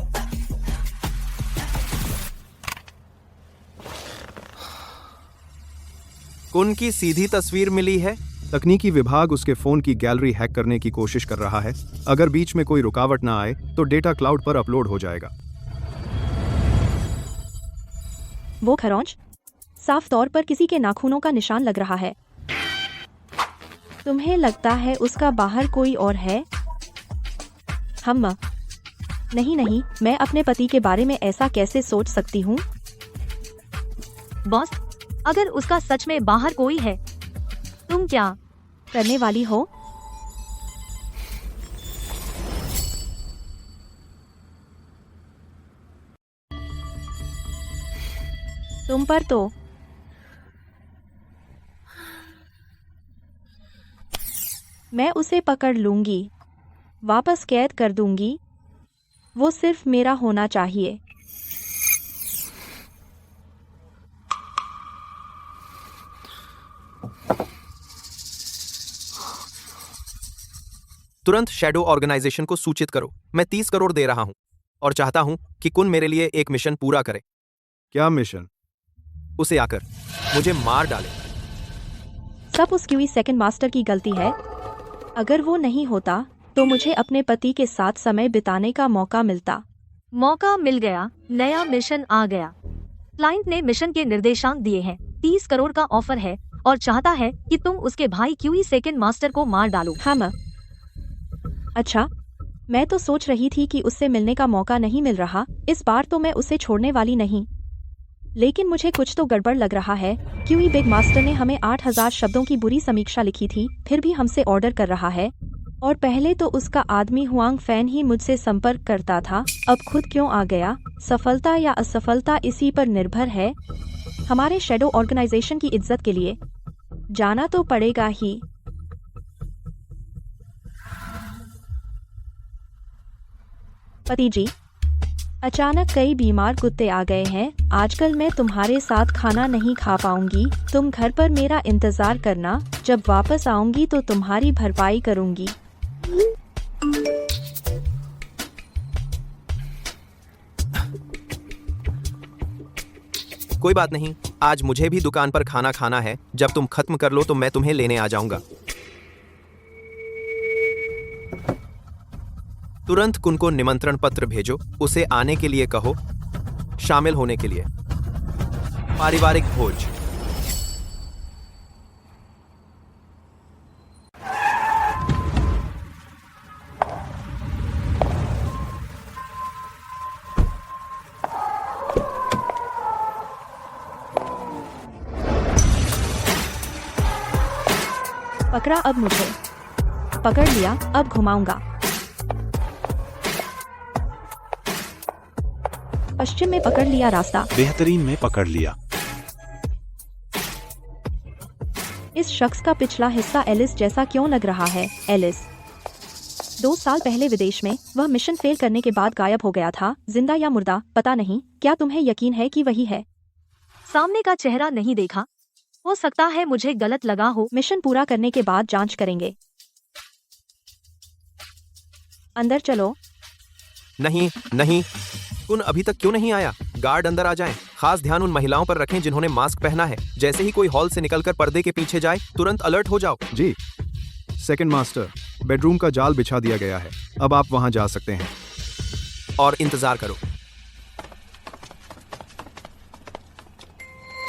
D: कुन की सीधी तस्वीर मिली है।
C: तकनीकी विभाग उसके फोन की गैलरी हैक करने की कोशिश कर रहा है। अगर बीच में कोई रुकावट ना आए तो डेटा क्लाउड पर अपलोड हो जाएगा।
A: वो खरोंच साफ तौर पर किसी के नाखूनों का निशान लग रहा है। तुम्हें लगता है उसका बाहर कोई और है? नहीं, मैं अपने पति के बारे में ऐसा कैसे सोच सकती हूँ?
B: बॉस, अगर उसका सच में बाहर कोई है, तुम क्या
A: करने वाली हो? तुम पर तो मैं उसे पकड़ लूंगी, वापस कैद कर दूंगी। वो सिर्फ मेरा होना चाहिए।
D: तुरंत शैडो ऑर्गेनाइजेशन को सूचित करो। मैं 30 करोड़ दे रहा हूं और चाहता हूं कि कुन मेरे लिए एक मिशन पूरा करे।
C: क्या मिशन?
D: उसे आकर मुझे मार डाले।
A: सब उस क्यूई सेकंड मास्टर की गलती है। अगर वो नहीं होता तो मुझे अपने पति के साथ समय बिताने का मौका मिलता।
B: मौका मिल गया, नया मिशन आ गया। क्लाइंट ने मिशन के निर्देशांक दिए हैं। 30 करोड़ का ऑफर है। और चाहता है कि तुम उसके भाई क्यूई सेकंड मास्टर को मार डालो।
A: हम अच्छा, मैं तो सोच रही थी कि उससे मिलने का मौका नहीं मिल रहा, इस बार तो मैं उसे छोड़ने वाली नहीं। लेकिन मुझे कुछ तो गड़बड़ लग रहा है। क्यूई बिग मास्टर ने हमें 8000 शब्दों की बुरी समीक्षा लिखी थी, फिर भी हमसे ऑर्डर कर रहा है। और पहले तो उसका आदमी हुआंग फैन ही मुझसे संपर्क करता था, अब खुद क्यों आ गया? सफलता या असफलता इसी पर निर्भर है। हमारे शैडो ऑर्गेनाइजेशन की इज्जत के लिए जाना तो पड़ेगा ही। पति जी, अचानक कई बीमार कुत्ते आ गए हैं। आजकल मैं तुम्हारे साथ खाना नहीं खा पाऊंगी। तुम घर पर मेरा इंतजार करना, जब वापस आऊंगी तो तुम्हारी भरपाई करूंगी।
D: कोई बात नहीं, आज मुझे भी दुकान पर खाना खाना है। जब तुम खत्म कर लो तो मैं तुम्हें लेने आ जाऊंगा। तुरंत कुन को निमंत्रण पत्र भेजो, उसे आने के लिए कहो, शामिल होने के लिए। पारिवारिक भोज।
A: पकड़ा, अब मुझे पकड़ लिया, अब घुमाऊंगा। पश्चिम में पकड़ लिया रास्ता।
I: बेहतरीन में पकड़ लिया।
A: इस शख्स का पिछला हिस्सा एलिस जैसा क्यों लग रहा है? एलिस 2 साल पहले विदेश में वह मिशन फेल करने के बाद गायब हो गया था, जिंदा या मुर्दा पता नहीं। क्या तुम्हें यकीन है कि वही है?
B: सामने का चेहरा नहीं देखा, हो सकता है मुझे गलत लगा हो।
A: मिशन पूरा करने के बाद जांच करेंगे। अंदर चलो।
D: नहीं नहीं, कुन अभी तक क्यों नहीं आया? गार्ड अंदर आ जाएं। खास ध्यान उन महिलाओं पर रखें जिन्होंने मास्क पहना है। जैसे ही कोई हॉल से निकलकर पर्दे के पीछे जाए, तुरंत अलर्ट हो जाओ।
C: जी सेकंड मास्टर, बेडरूम का जाल बिछा दिया गया है, अब आप वहां जा सकते हैं।
D: और इंतजार करो।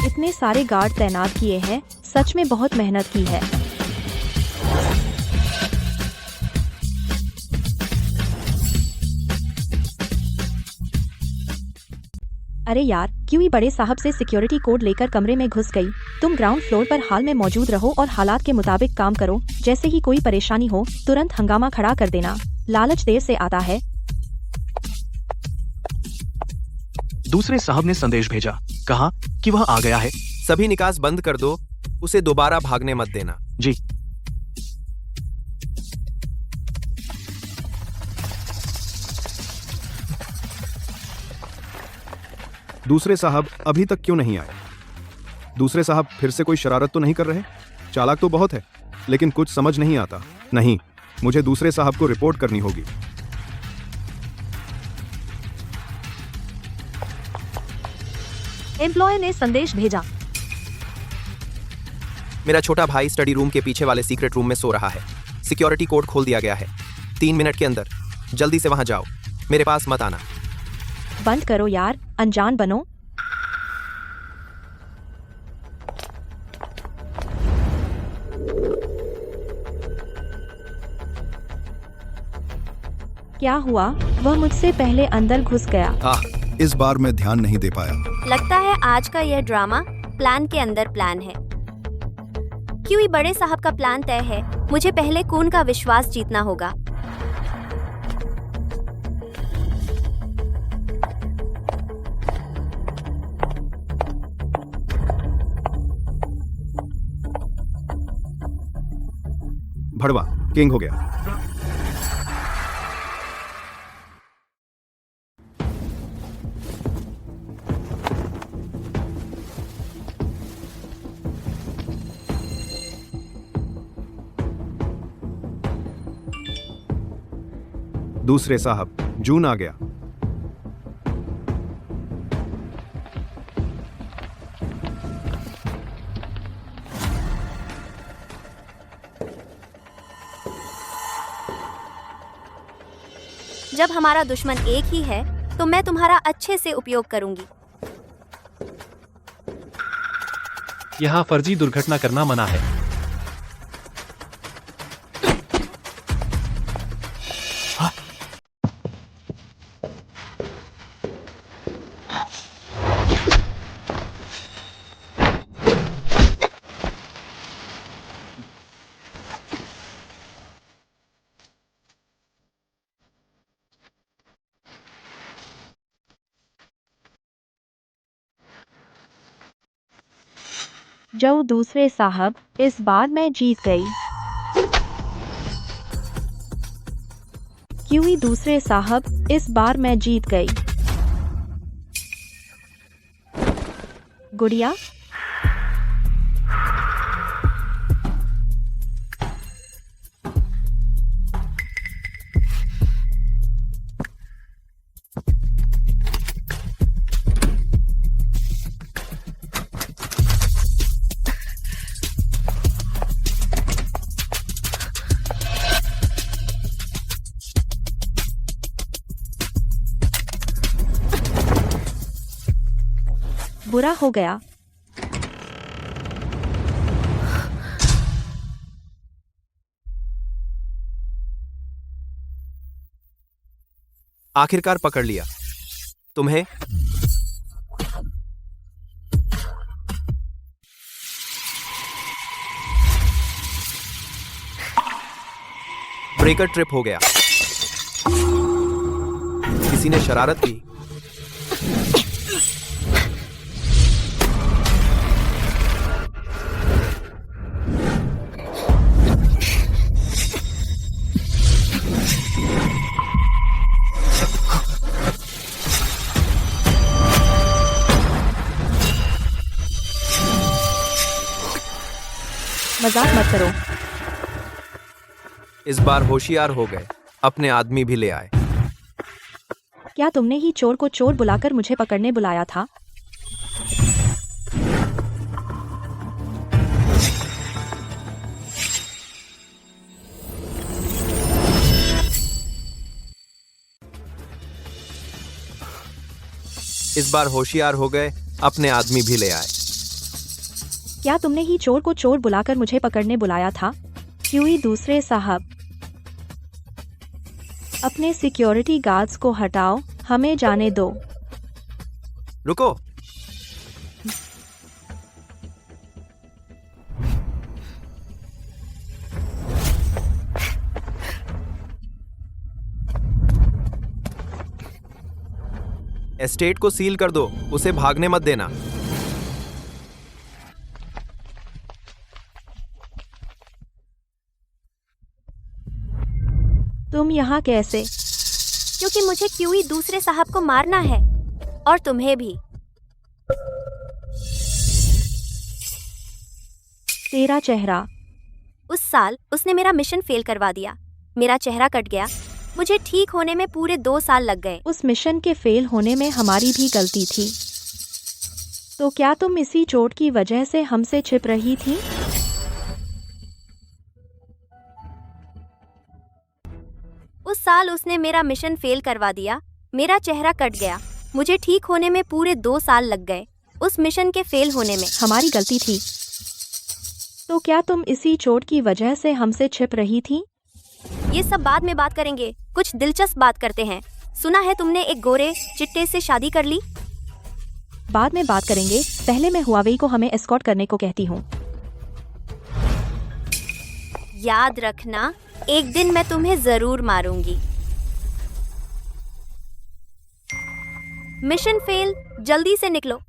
A: इतने सारे गार्ड तैनात किए हैं, सच में बहुत मेहनत की है। अरे यार, क्यूई बड़े साहब से सिक्योरिटी कोड लेकर कमरे में घुस गई। तुम ग्राउंड फ्लोर पर हाल में मौजूद रहो और हालात के मुताबिक काम करो। जैसे ही कोई परेशानी हो, तुरंत हंगामा खड़ा कर देना। लालच देर से आता है।
E: दूसरे साहब ने संदेश भेजा, कहा कि वह आ गया है।
D: सभी निकास बंद कर दो, उसे दोबारा भागने मत देना।
E: जी।
C: दूसरे साहब अभी तक क्यों नहीं आए? दूसरे साहब फिर से कोई शरारत तो नहीं कर रहे? चालाक तो बहुत है, लेकिन कुछ समझ नहीं आता। नहीं, मुझे दूसरे साहब को रिपोर्ट करनी होगी।
B: एम्प्लॉय ने संदेश भेजा,
D: मेरा छोटा भाई स्टडी रूम के पीछे वाले सीक्रेट रूम में सो रहा है। सिक्योरिटी कोड खोल दिया गया है। 3 मिनट के अंदर जल्दी से वहां जाओ, मेरे पास मत आना।
A: बंद करो यार, अनजान बनो। क्या हुआ? वह मुझसे पहले अंदर घुस गया।
G: इस बार मैं ध्यान नहीं दे पाया।
J: लगता है आज का यह ड्रामा प्लान के अंदर प्लान है। क्यूई बड़े साहब का प्लान तय है। मुझे पहले कून का विश्वास जीतना होगा।
C: भड़वा किंग हो गया। दूसरे साहब, जून आ गया।
J: जब हमारा दुश्मन एक ही है, तो मैं तुम्हारा अच्छे से उपयोग करूंगी।
K: यहाँ फर्जी दुर्घटना करना मना है।
A: जो दूसरे साहब, इस बार मैं जीत गई। क्यूई दूसरे साहब, इस बार मैं जीत गई। गुड़िया, बुरा हो गया।
D: आखिरकार पकड़ लिया तुम्हें। ब्रेकर ट्रिप हो गया। किसी ने शरारत की।
A: मजाक मत करो।
D: इस बार होशियार हो गए, अपने आदमी भी ले आए।
A: क्या तुमने ही चोर को चोर बुलाकर मुझे पकड़ने बुलाया था?
D: इस बार होशियार हो गए, अपने आदमी भी ले आए।
A: क्या तुमने ही चोर को चोर बुलाकर मुझे पकड़ने बुलाया था? क्यूई दूसरे साहब, अपने सिक्योरिटी गार्ड्स को हटाओ, हमें जाने दो।
D: रुको। एस्टेट को सील कर दो, उसे भागने मत देना।
A: तुम यहाँ कैसे?
J: क्योंकि मुझे क्यूई दूसरे साहब को मारना है, और तुम्हें भी।
A: तेरा चेहरा।
J: उस साल उसने मेरा मिशन फेल करवा दिया, मेरा चेहरा कट गया। मुझे ठीक होने में पूरे 2 साल लग गए।
A: उस मिशन के फेल होने में हमारी भी गलती थी। तो क्या तुम इसी चोट की वजह से हमसे छिप रही थी?
J: उस साल उसने मेरा मिशन फेल करवा दिया, मेरा चेहरा कट गया। मुझे ठीक होने में पूरे 2 साल लग गए, उस मिशन के फेल होने में।
A: हमारी गलती थी। तो क्या तुम इसी चोट की वजह से हमसे छिप रही थी?
J: ये सब बाद में बात करेंगे, कुछ दिलचस्प बात करते हैं। सुना है तुमने एक गोरे चिट्टे से शादी कर ली?
A: बाद में बात करेंगे, पहले मैं हुआवेई को हमें एस्कॉर्ट करने को कहती हूँ।
J: याद रखना, एक दिन मैं तुम्हें जरूर मारूंगी। मिशन फेल, जल्दी से निकलो।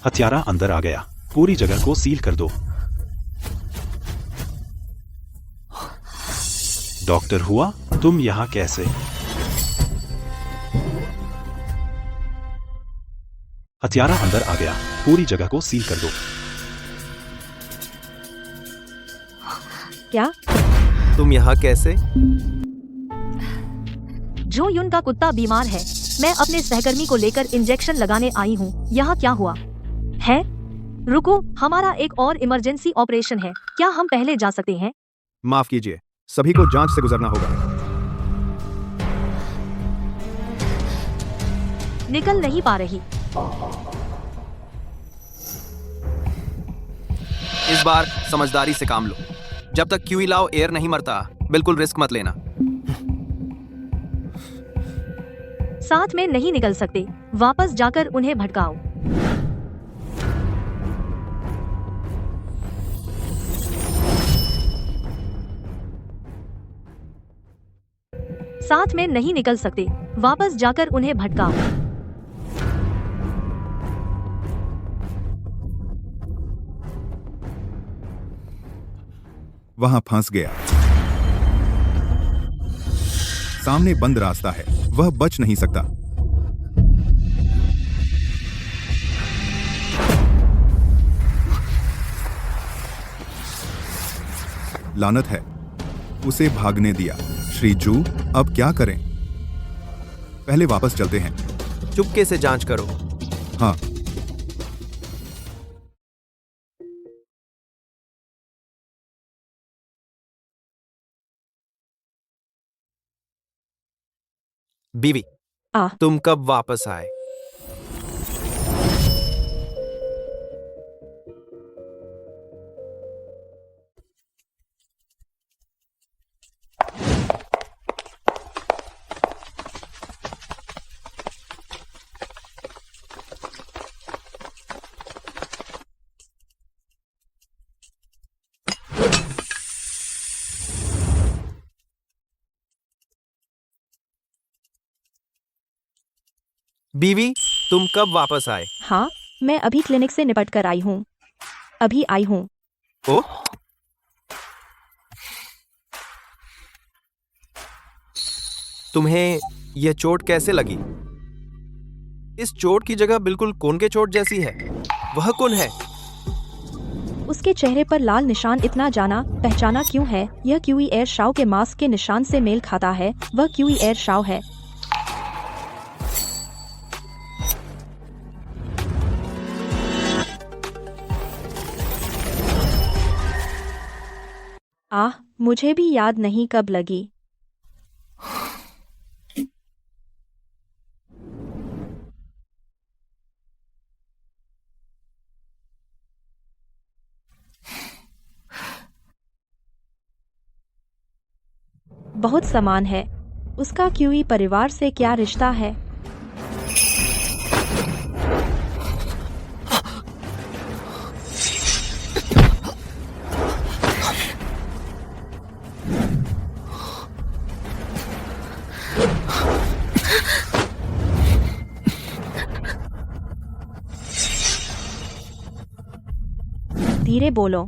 I: हत्यारा अंदर आ गया, पूरी जगह को सील कर दो। डॉक्टर हुआ, तुम यहाँ कैसे? हत्यारा अंदर आ गया, पूरी जगह को सील कर दो।
A: क्या?
D: तुम यहाँ कैसे?
B: जो युन का कुत्ता बीमार है, मैं अपने सहकर्मी को लेकर इंजेक्शन लगाने आई हूँ। यहाँ क्या हुआ है? रुको, हमारा एक और इमरजेंसी ऑपरेशन है, क्या हम पहले जा सकते हैं?
C: माफ कीजिए, सभी को जांच से गुजरना होगा।
B: निकल नहीं पा रही।
D: इस बार समझदारी से काम लो। जब तक क्यूई लाओ एयर नहीं मरता, बिल्कुल रिस्क मत लेना।
B: साथ में नहीं निकल सकते, वापस जाकर उन्हें भटकाओ। साथ में नहीं निकल सकते, वापस जाकर उन्हें भटकाओ।
G: वहां फंस गया। सामने बंद रास्ता है, वह बच नहीं सकता। लानत है, उसे भागने दिया। श्री जू, अब क्या करें? पहले वापस चलते हैं।
D: चुपके से जांच करो।
G: हाँ।
D: बीवी,
A: आ
D: तुम कब वापस आए? बीवी, तुम कब वापस आए?
A: हाँ, मैं अभी क्लिनिक से निपट कर आई हूँ। अभी आई हूँ।
D: ओ, तुम्हें यह चोट कैसे लगी? इस चोट की जगह बिल्कुल कोन के चोट जैसी है। वह कौन है?
A: उसके चेहरे पर लाल निशान इतना जाना पहचाना क्यों है? यह क्यूई एयर शाओ के मास्क के निशान से मेल खाता है। वह क्यूई एयर शाओ है। आह, मुझे भी याद नहीं कब लगी। बहुत समान है। उसका क्यूई परिवार से क्या रिश्ता है? धीरे बोलो।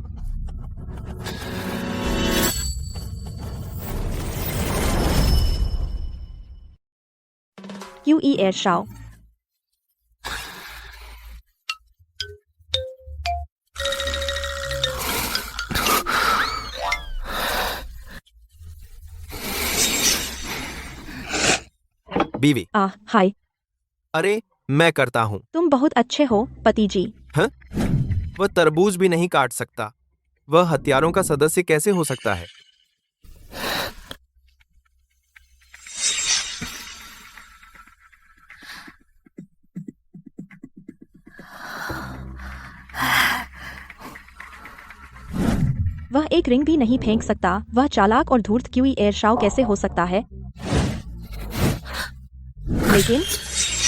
A: QE air Shao.
D: बीवी,
A: हाय।
D: अरे मैं करता हूँ।
A: तुम बहुत अच्छे हो, पति जी।
D: हाँ? वह तरबूज भी नहीं काट सकता। वह हत्यारों का सदस्य कैसे हो सकता है?
A: वह एक रिंग भी नहीं फेंक सकता। वह चालाक और धूर्त क्यूई एयर शाओ कैसे हो सकता है? लेकिन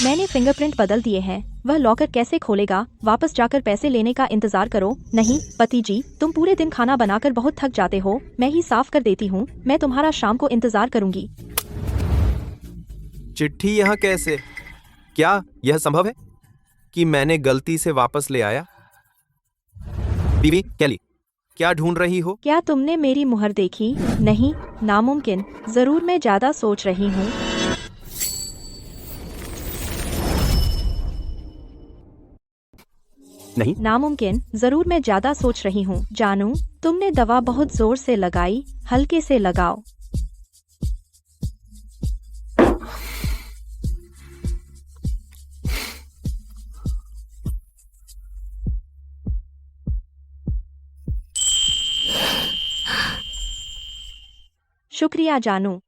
A: मैंने फिंगरप्रिंट बदल दिए हैं। वह लॉकर कैसे खोलेगा? वापस जाकर पैसे लेने का इंतजार करो। नहीं पति जी, तुम पूरे दिन खाना बनाकर बहुत थक जाते हो। मैं ही साफ कर देती हूँ। मैं तुम्हारा शाम को इंतजार करूंगी।
D: चिट्ठी यहाँ कैसे? क्या यह संभव है कि मैंने गलती से वापस ले आया? बीवी कैली, क्या ढूंढ रही हो?
A: क्या तुमने मेरी मुहर देखी? नहीं, नामुमकिन। जरूर मैं ज्यादा सोच रही हूँ।
D: नहीं,
A: नामुमकिन। जरूर मैं ज्यादा सोच रही हूँ। जानू, तुमने दवा बहुत जोर से लगाई। हल्के से लगाओ। शुक्रिया जानू।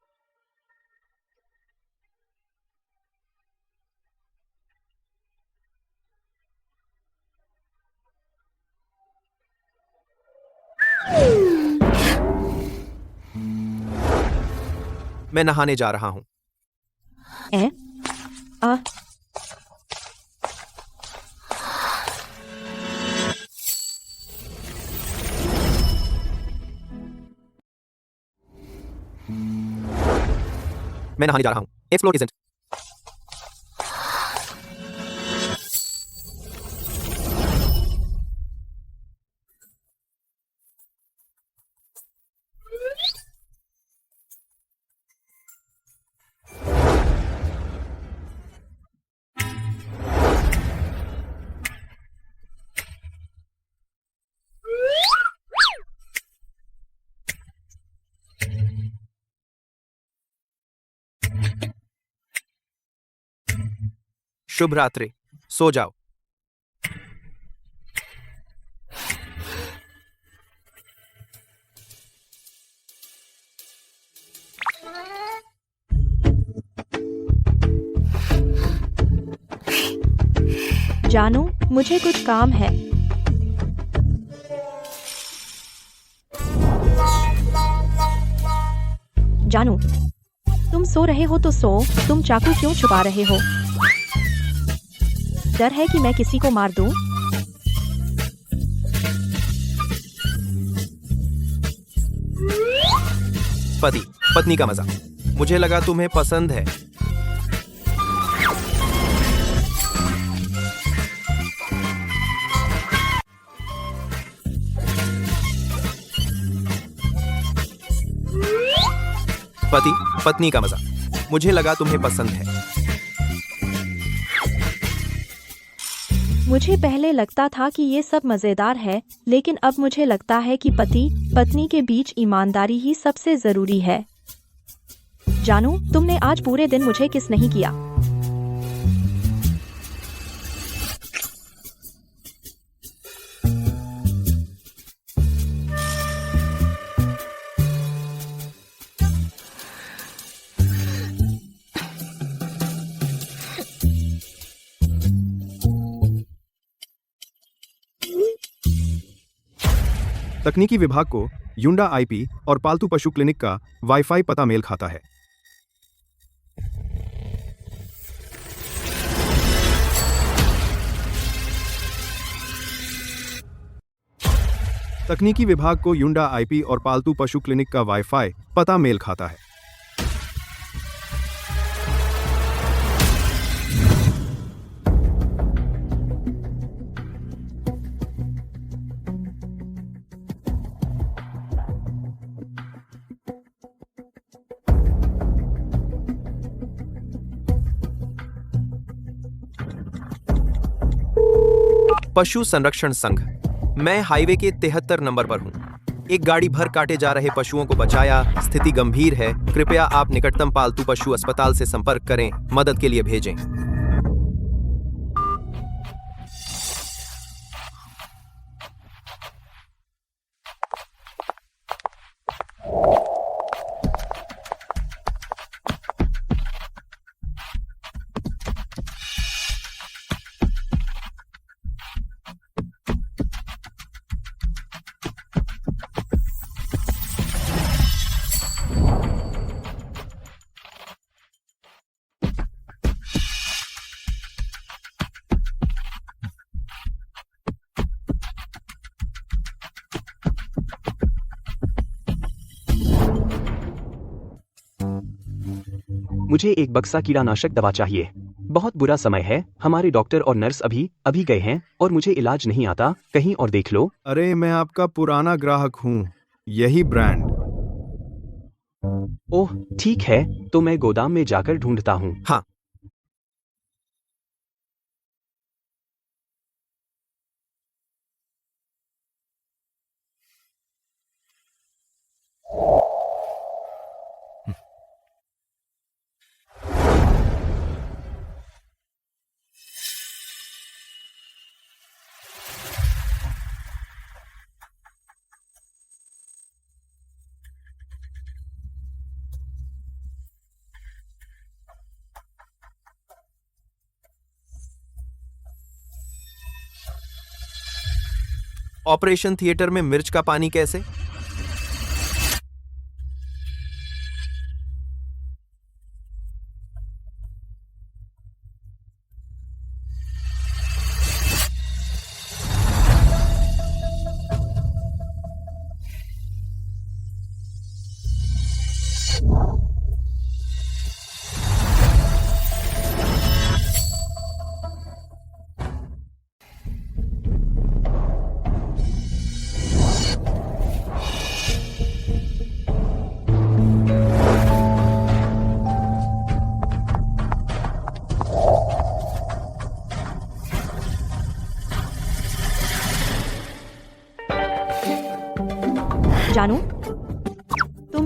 D: मैं नहाने जा रहा हूँ।
A: ए? आ?
D: मैं नहाने जा रहा हूँ। Explore isn't. शुभ रात्रि, सो जाओ।
A: जानू, मुझे कुछ काम है। जानू, तुम सो रहे हो तो सो, तुम चाकू क्यों छुपा रहे हो? डर है कि मैं किसी को मार दूं?
D: पति पत्नी का मजा। मुझे लगा तुम्हें पसंद है। पति पत्नी का मजा। मुझे लगा तुम्हें पसंद है।
A: मुझे पहले लगता था कि ये सब मजेदार है, लेकिन अब मुझे लगता है कि पति पत्नी के बीच ईमानदारी ही सबसे जरूरी है। जानू, तुमने आज पूरे दिन मुझे किस नहीं किया?
C: तकनीकी विभाग को युंडा आईपी और पालतू पशु क्लिनिक का वाईफाई पता मेल खाता है। तकनीकी विभाग को युंडा आईपी और पालतू पशु क्लिनिक का वाईफाई पता मेल खाता है।
D: पशु संरक्षण संघ। मैं हाईवे के 73 नंबर पर हूँ। एक गाड़ी भर काटे जा रहे पशुओं को बचाया। स्थिति गंभीर है। कृपया आप निकटतम पालतू पशु अस्पताल से संपर्क करें। मदद के लिए भेजें।
L: मुझे एक बक्सा कीड़ानाशक दवा चाहिए। बहुत बुरा समय है। हमारे डॉक्टर और नर्स अभी गए हैं और मुझे इलाज नहीं आता। कहीं और देख लो।
C: अरे, मैं आपका पुराना ग्राहक हूँ। यही ब्रांड।
L: ओह ठीक है, तो मैं गोदाम में जाकर ढूंढता हूँ।
D: हाँ। ऑपरेशन थिएटर में मिर्च का पानी कैसे?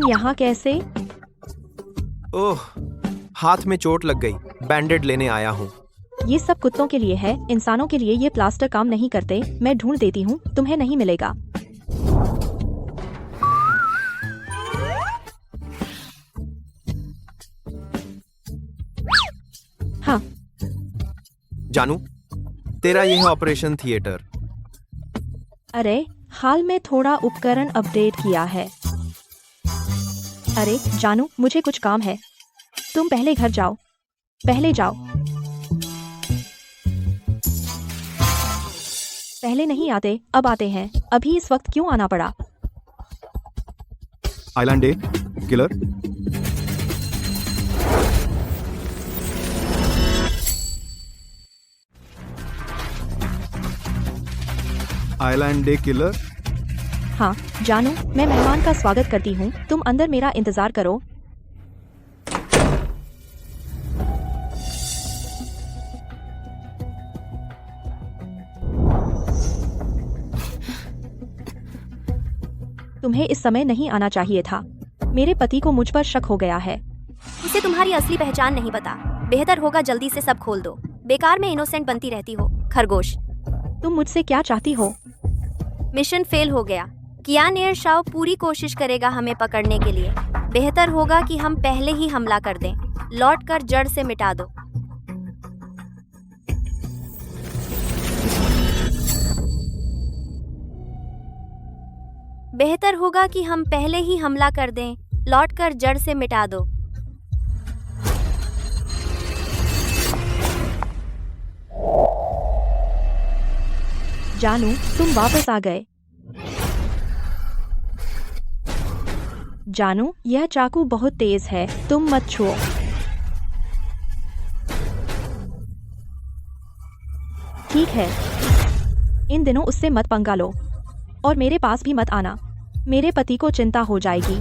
A: तुम यहाँ कैसे?
D: ओह, हाथ में चोट लग गई, बैंडेड लेने आया हूँ।
A: ये सब कुत्तों के लिए है, इंसानों के लिए ये प्लास्टर काम नहीं करते। मैं ढूंढ देती हूँ, तुम्हें नहीं मिलेगा। हाँ,
D: जानू, तेरा यह ऑपरेशन थिएटर।
A: अरे हाल में थोड़ा उपकरण अपडेट किया है। अरे जानू, मुझे कुछ काम है, तुम पहले घर जाओ। पहले जाओ। पहले नहीं आते, अब आते हैं। अभी इस वक्त क्यों आना पड़ा?
C: Island day killer. Island day killer.
A: हाँ जानू, मैं मेहमान का स्वागत करती हूँ, तुम अंदर मेरा इंतजार करो। तुम्हें इस समय नहीं आना चाहिए था। मेरे पति को मुझ पर शक हो गया है।
J: उसे तुम्हारी असली पहचान नहीं पता। बेहतर होगा जल्दी से सब खोल दो। बेकार में इनोसेंट बनती रहती हो, खरगोश।
A: तुम मुझसे क्या चाहती हो?
J: मिशन फेल हो गया। कियान एयरशाओ पूरी कोशिश करेगा हमें पकड़ने के लिए। बेहतर होगा कि हम पहले ही हमला कर दें। लौट कर जड़ से मिटा दो। बेहतर होगा कि हम पहले ही हमला कर दें। लौट कर जड़ से मिटा दो।
A: जानू, तुम वापस आ गए। जानू, यह चाकू बहुत तेज है, तुम मत छुओ। ठीक है, इन दिनों उससे मत पंगा लो और मेरे पास भी मत आना। मेरे पति को चिंता हो जाएगी।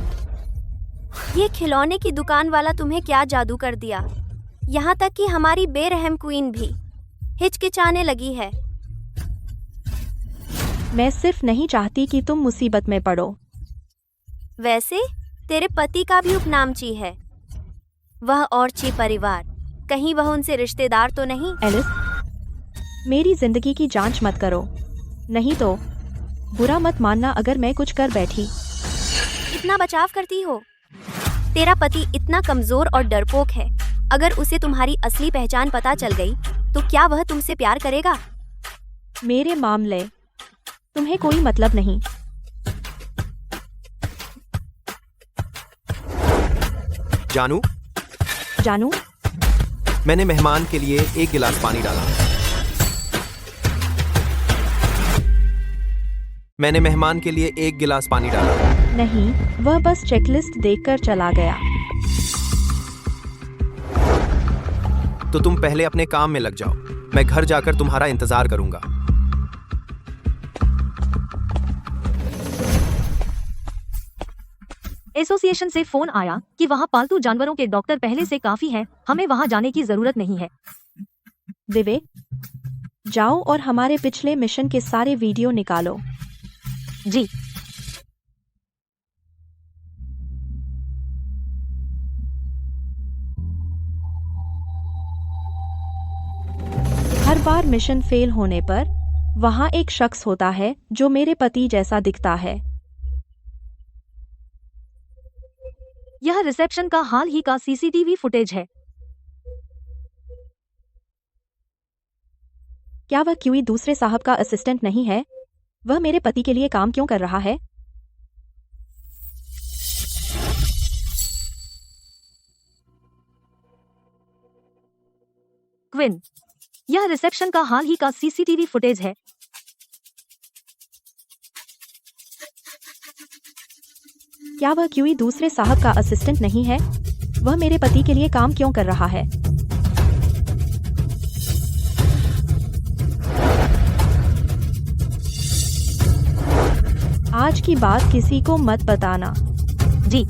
J: ये खिलौने की दुकान वाला तुम्हें क्या जादू कर दिया? यहाँ तक कि हमारी बेरहम क्वीन भी हिचकिचाने लगी है।
A: मैं सिर्फ नहीं चाहती कि तुम मुसीबत में पड़ो।
J: वैसे तेरे पति का भी उपनाम ची है, वह और ची परिवार। कहीं वह उनसे रिश्तेदार तो नहीं?
A: एलिस, मेरी जिंदगी की जांच मत करो, नहीं तो बुरा मत मानना अगर मैं कुछ कर बैठी।
J: इतना बचाव करती हो? तेरा पति इतना कमजोर और डरपोक है। अगर उसे तुम्हारी असली पहचान पता चल गई तो क्या वह तुमसे प्यार करेगा?
A: मेरे मामले तुम्हें कोई मतलब नहीं।
D: जानू,
A: जानू,
D: मैंने मेहमान के लिए एक गिलास पानी डाला। मैंने मेहमान के लिए एक गिलास पानी डाला।
A: नहीं, वह बस चेकलिस्ट देखकर चला गया।
D: तो तुम पहले अपने काम में लग जाओ। मैं घर जाकर तुम्हारा इंतजार करूंगा।
B: एसोसिएशन से फोन आया कि वहाँ पालतू जानवरों के डॉक्टर पहले से काफी हैं, हमें वहाँ जाने की जरूरत नहीं है।
A: विवेक, जाओ और हमारे पिछले मिशन के सारे वीडियो निकालो।
B: जी।
A: हर बार मिशन फेल होने पर वहाँ एक शख्स होता है जो मेरे पति जैसा दिखता है।
B: यह रिसेप्शन का हाल ही का सीसीटीवी फुटेज है।
A: क्या वह क्यूई दूसरे साहब का असिस्टेंट नहीं है? वह मेरे पति के लिए काम क्यों कर रहा है?
B: क्विन, यह रिसेप्शन का हाल ही का सीसीटीवी फुटेज है।
A: क्या वह क्यूई दूसरे साहब का असिस्टेंट नहीं है? वह मेरे पति के लिए काम क्यों कर रहा है? आज की बात किसी को मत बताना।
B: जी।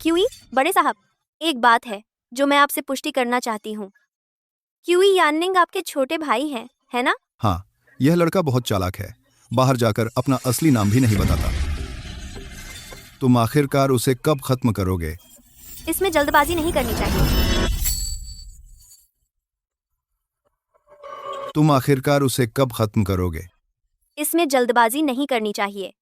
J: क्यूई, बड़े साहब, एक बात है जो मैं आपसे पुष्टि करना चाहती हूँ। क्यूई याननिंग आपके छोटे भाई हैं, है ना?
G: हाँ, यह लड़का बहुत चालाक है, बाहर जाकर अपना असली नाम भी नहीं बताता। तुम आखिरकार उसे कब खत्म करोगे?
J: इसमें जल्दबाजी नहीं करनी चाहिए।
G: तुम आखिरकार उसे कब खत्म करोगे?
J: इसमें जल्दबाजी नहीं करनी चाहिए।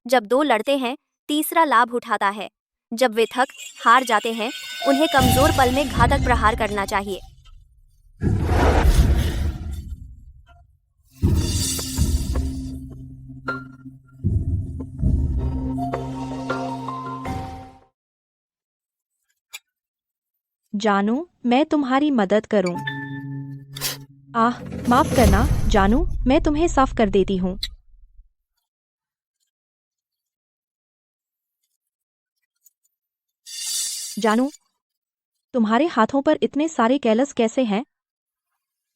J: जब दो लड़ते हैं, तीसरा लाभ उठाता है। जब वे थक हार जाते हैं, उन्हें कमजोर पल में घातक प्रहार करना चाहिए।
A: जानू, मैं तुम्हारी मदद करूं। माफ करना जानू, मैं तुम्हें साफ कर देती हूँ। जानू, तुम्हारे हाथों पर इतने सारे कैलस कैसे हैं?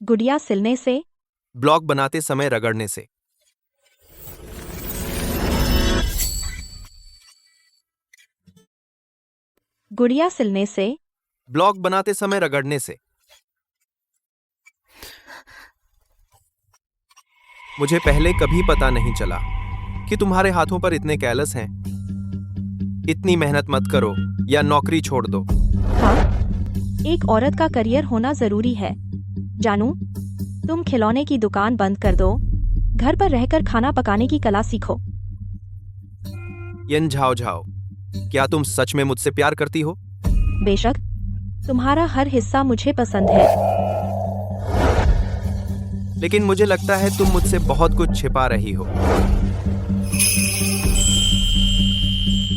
A: गुड़िया सिलने से?
D: ब्लॉक बनाते समय रगड़ने से।
A: गुड़िया सिलने से?
D: ब्लॉक बनाते समय रगड़ने से। मुझे पहले कभी पता नहीं चला कि तुम्हारे हाथों पर इतने कैलस हैं। इतनी मेहनत मत करो या नौकरी छोड़ दो।
A: हाँ, एक औरत का करियर होना जरूरी है। जानू, तुम खिलौने की दुकान बंद कर दो। घर पर रहकर खाना पकाने की कला सीखो।
D: यन झाओ झाओ, क्या तुम सच में मुझसे प्यार करती हो?
A: बेशक, तुम्हारा हर हिस्सा मुझे पसंद है।
D: लेकिन मुझे लगता है तुम मुझसे बहुत कुछ छिपा रही हो।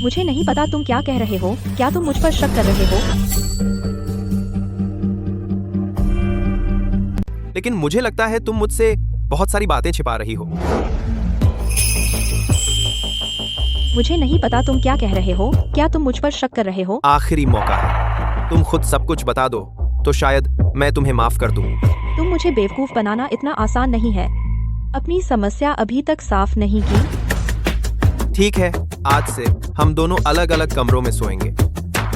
A: मुझे नहीं पता तुम क्या कह रहे हो। क्या तुम मुझ पर शक कर रहे हो?
D: लेकिन मुझे लगता है तुम मुझसे बहुत सारी बातें छिपा रही हो।
A: मुझे नहीं पता तुम क्या कह रहे हो। क्या तुम मुझ पर शक कर रहे हो?
D: आखिरी मौका है, तुम खुद सब कुछ बता दो तो शायद मैं तुम्हें माफ कर दूं।
A: तुम मुझे बेवकूफ बनाना इतना आसान नहीं है। अपनी समस्या अभी तक साफ नहीं की।
D: ठीक है, आज से हम दोनों अलग अलग कमरों में सोएंगे।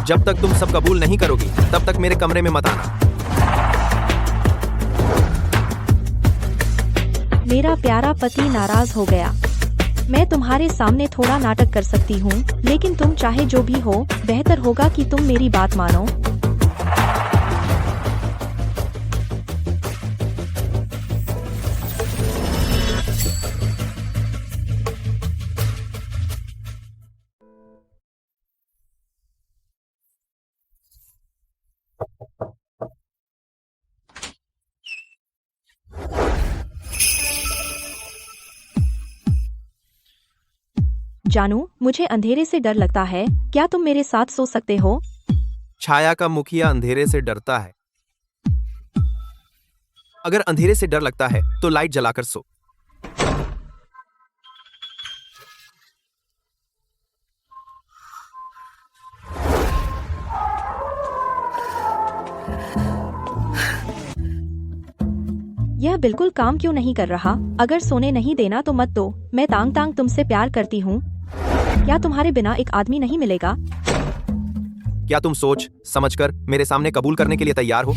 D: जब तक तुम सब कबूल नहीं करोगी तब तक मेरे कमरे में मत आना।
A: मेरा प्यारा पति नाराज हो गया। मैं तुम्हारे सामने थोड़ा नाटक कर सकती हूँ, लेकिन तुम चाहे जो भी हो, बेहतर होगा कि तुम मेरी बात मानो। जानू, मुझे अंधेरे से डर लगता है। क्या तुम मेरे साथ सो सकते हो?
D: छाया का मुखिया अंधेरे से डरता है। अगर अंधेरे से डर लगता है तो लाइट जलाकर सो।
A: यह बिल्कुल काम क्यों नहीं कर रहा? अगर सोने नहीं देना तो मत दो। मैं तांग तांग तुमसे प्यार करती हूँ। क्या तुम्हारे बिना एक आदमी नहीं मिलेगा?
D: क्या तुम सोच समझकर मेरे सामने कबूल करने के लिए तैयार हो?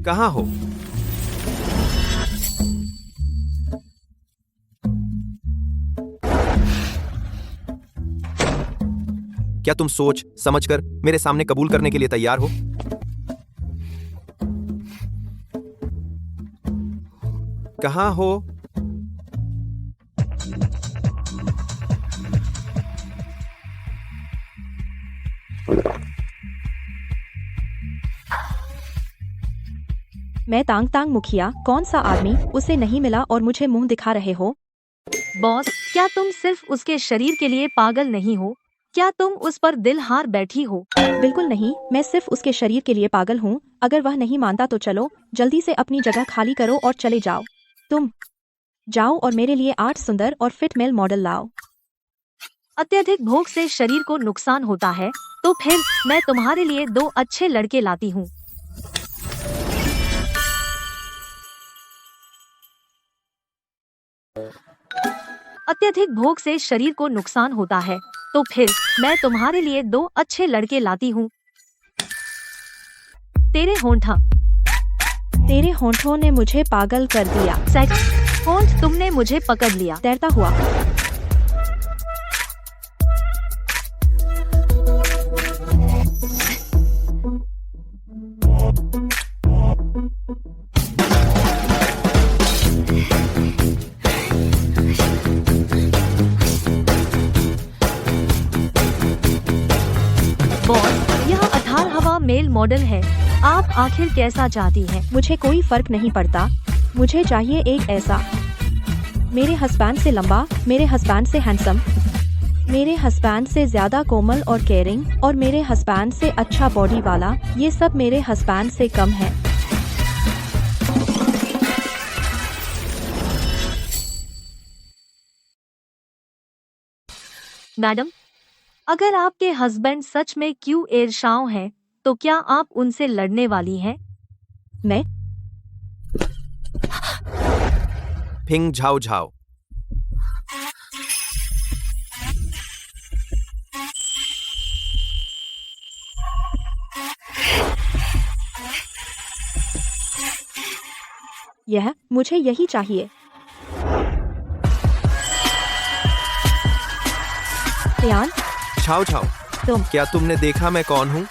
D: कहाँ हो? क्या तुम सोच समझकर मेरे सामने कबूल करने के लिए तैयार हो? कहाँ हो?
A: मैं तांग तांग मुखिया, कौन सा आदमी? उसे नहीं मिला और मुझे मुंह दिखा रहे हो।
B: बॉस, क्या तुम सिर्फ उसके शरीर के लिए पागल नहीं हो? क्या तुम उस पर दिल हार बैठी हो?
A: बिल्कुल नहीं, मैं सिर्फ उसके शरीर के लिए पागल हूँ। अगर वह नहीं मानता तो चलो, जल्दी से अपनी जगह खाली करो और चले जाओ। तुम जाओ और मेरे लिए 8 सुंदर और फिट मेल मॉडल लाओ।
B: अत्यधिक भूख से शरीर को नुकसान होता है, तो फिर मैं तुम्हारे लिए 2 अच्छे लड़के लाती हूँ। अत्यधिक भूख से शरीर को नुकसान होता है, तो फिर मैं तुम्हारे लिए 2 अच्छे लड़के लाती हूँ। तेरे होंठा
A: तेरे होंठों ने मुझे पागल कर दिया।
B: सेक्स होंठ तुमने मुझे पकड़ लिया।
A: तैरता हुआ।
B: बॉस, यह 18वां मेल मॉडल है। आप आखिर कैसा चाहती हैं?
A: मुझे कोई फर्क नहीं पड़ता, मुझे चाहिए एक ऐसा, मेरे हस्बैंड से लंबा, मेरे हस्बैंड से हैंडसम, मेरे हस्बैंड से ज्यादा कोमल और केयरिंग, और मेरे हस्बैंड से अच्छा बॉडी वाला। ये सब मेरे हस्बैंड से कम है।
B: मैडम, अगर आपके हस्बैंड सच में क्यू ईर्ष्याओं हैं, तो क्या आप उनसे लड़ने वाली हैं?
A: मैं
D: फिंग झाओ झाओ।
A: मुझे यही चाहिए। यान,
D: छाओ छाओ,
A: तुम
D: क्या तुमने देखा मैं कौन हूँ?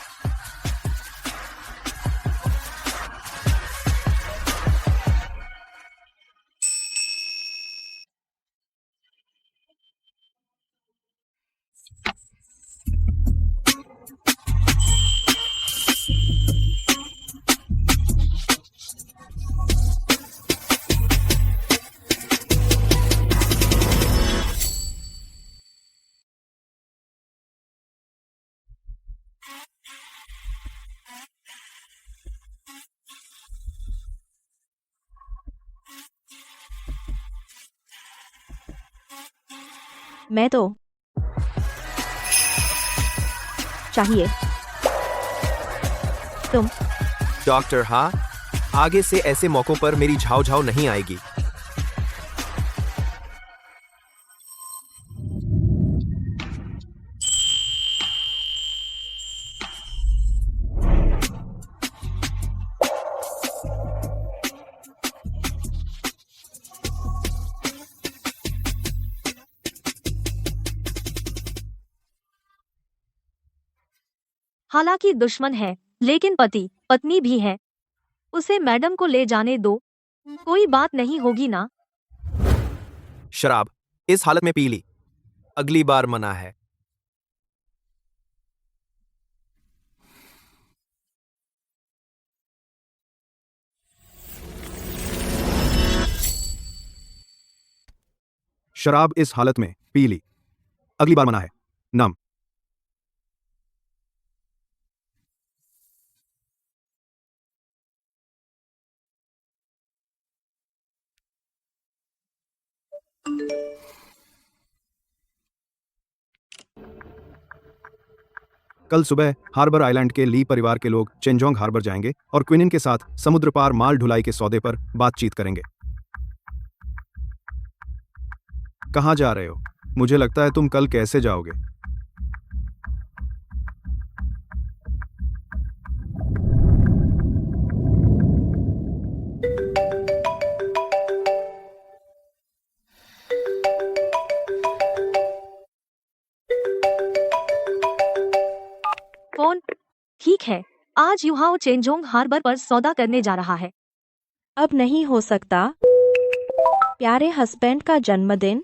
A: मैं तो चाहिए तुम।
D: डॉक्टर, हाँ, आगे से ऐसे मौकों पर मेरी झाओ झाओ नहीं आएगी।
B: हालांकि दुश्मन है, लेकिन पति पत्नी भी है। उसे मैडम को ले जाने दो, कोई बात नहीं होगी ना?
D: शराब इस हालत में पी ली, अगली बार मना है।
C: शराब इस हालत में पी ली, अगली बार मना है। नम। कल सुबह हार्बर आइलैंड के ली परिवार के लोग चेंजोंग हार्बर जाएंगे और क्विनिन के साथ समुद्र पार माल ढुलाई के सौदे पर बातचीत करेंगे। कहाँ जा रहे हो? मुझे लगता है तुम कल कैसे जाओगे?
B: फोन ठीक है, आज युहाओ चेंजोंग हार्बर पर सौदा करने जा रहा है।
A: अब नहीं हो सकता, प्यारे हस्बैंड का जन्मदिन।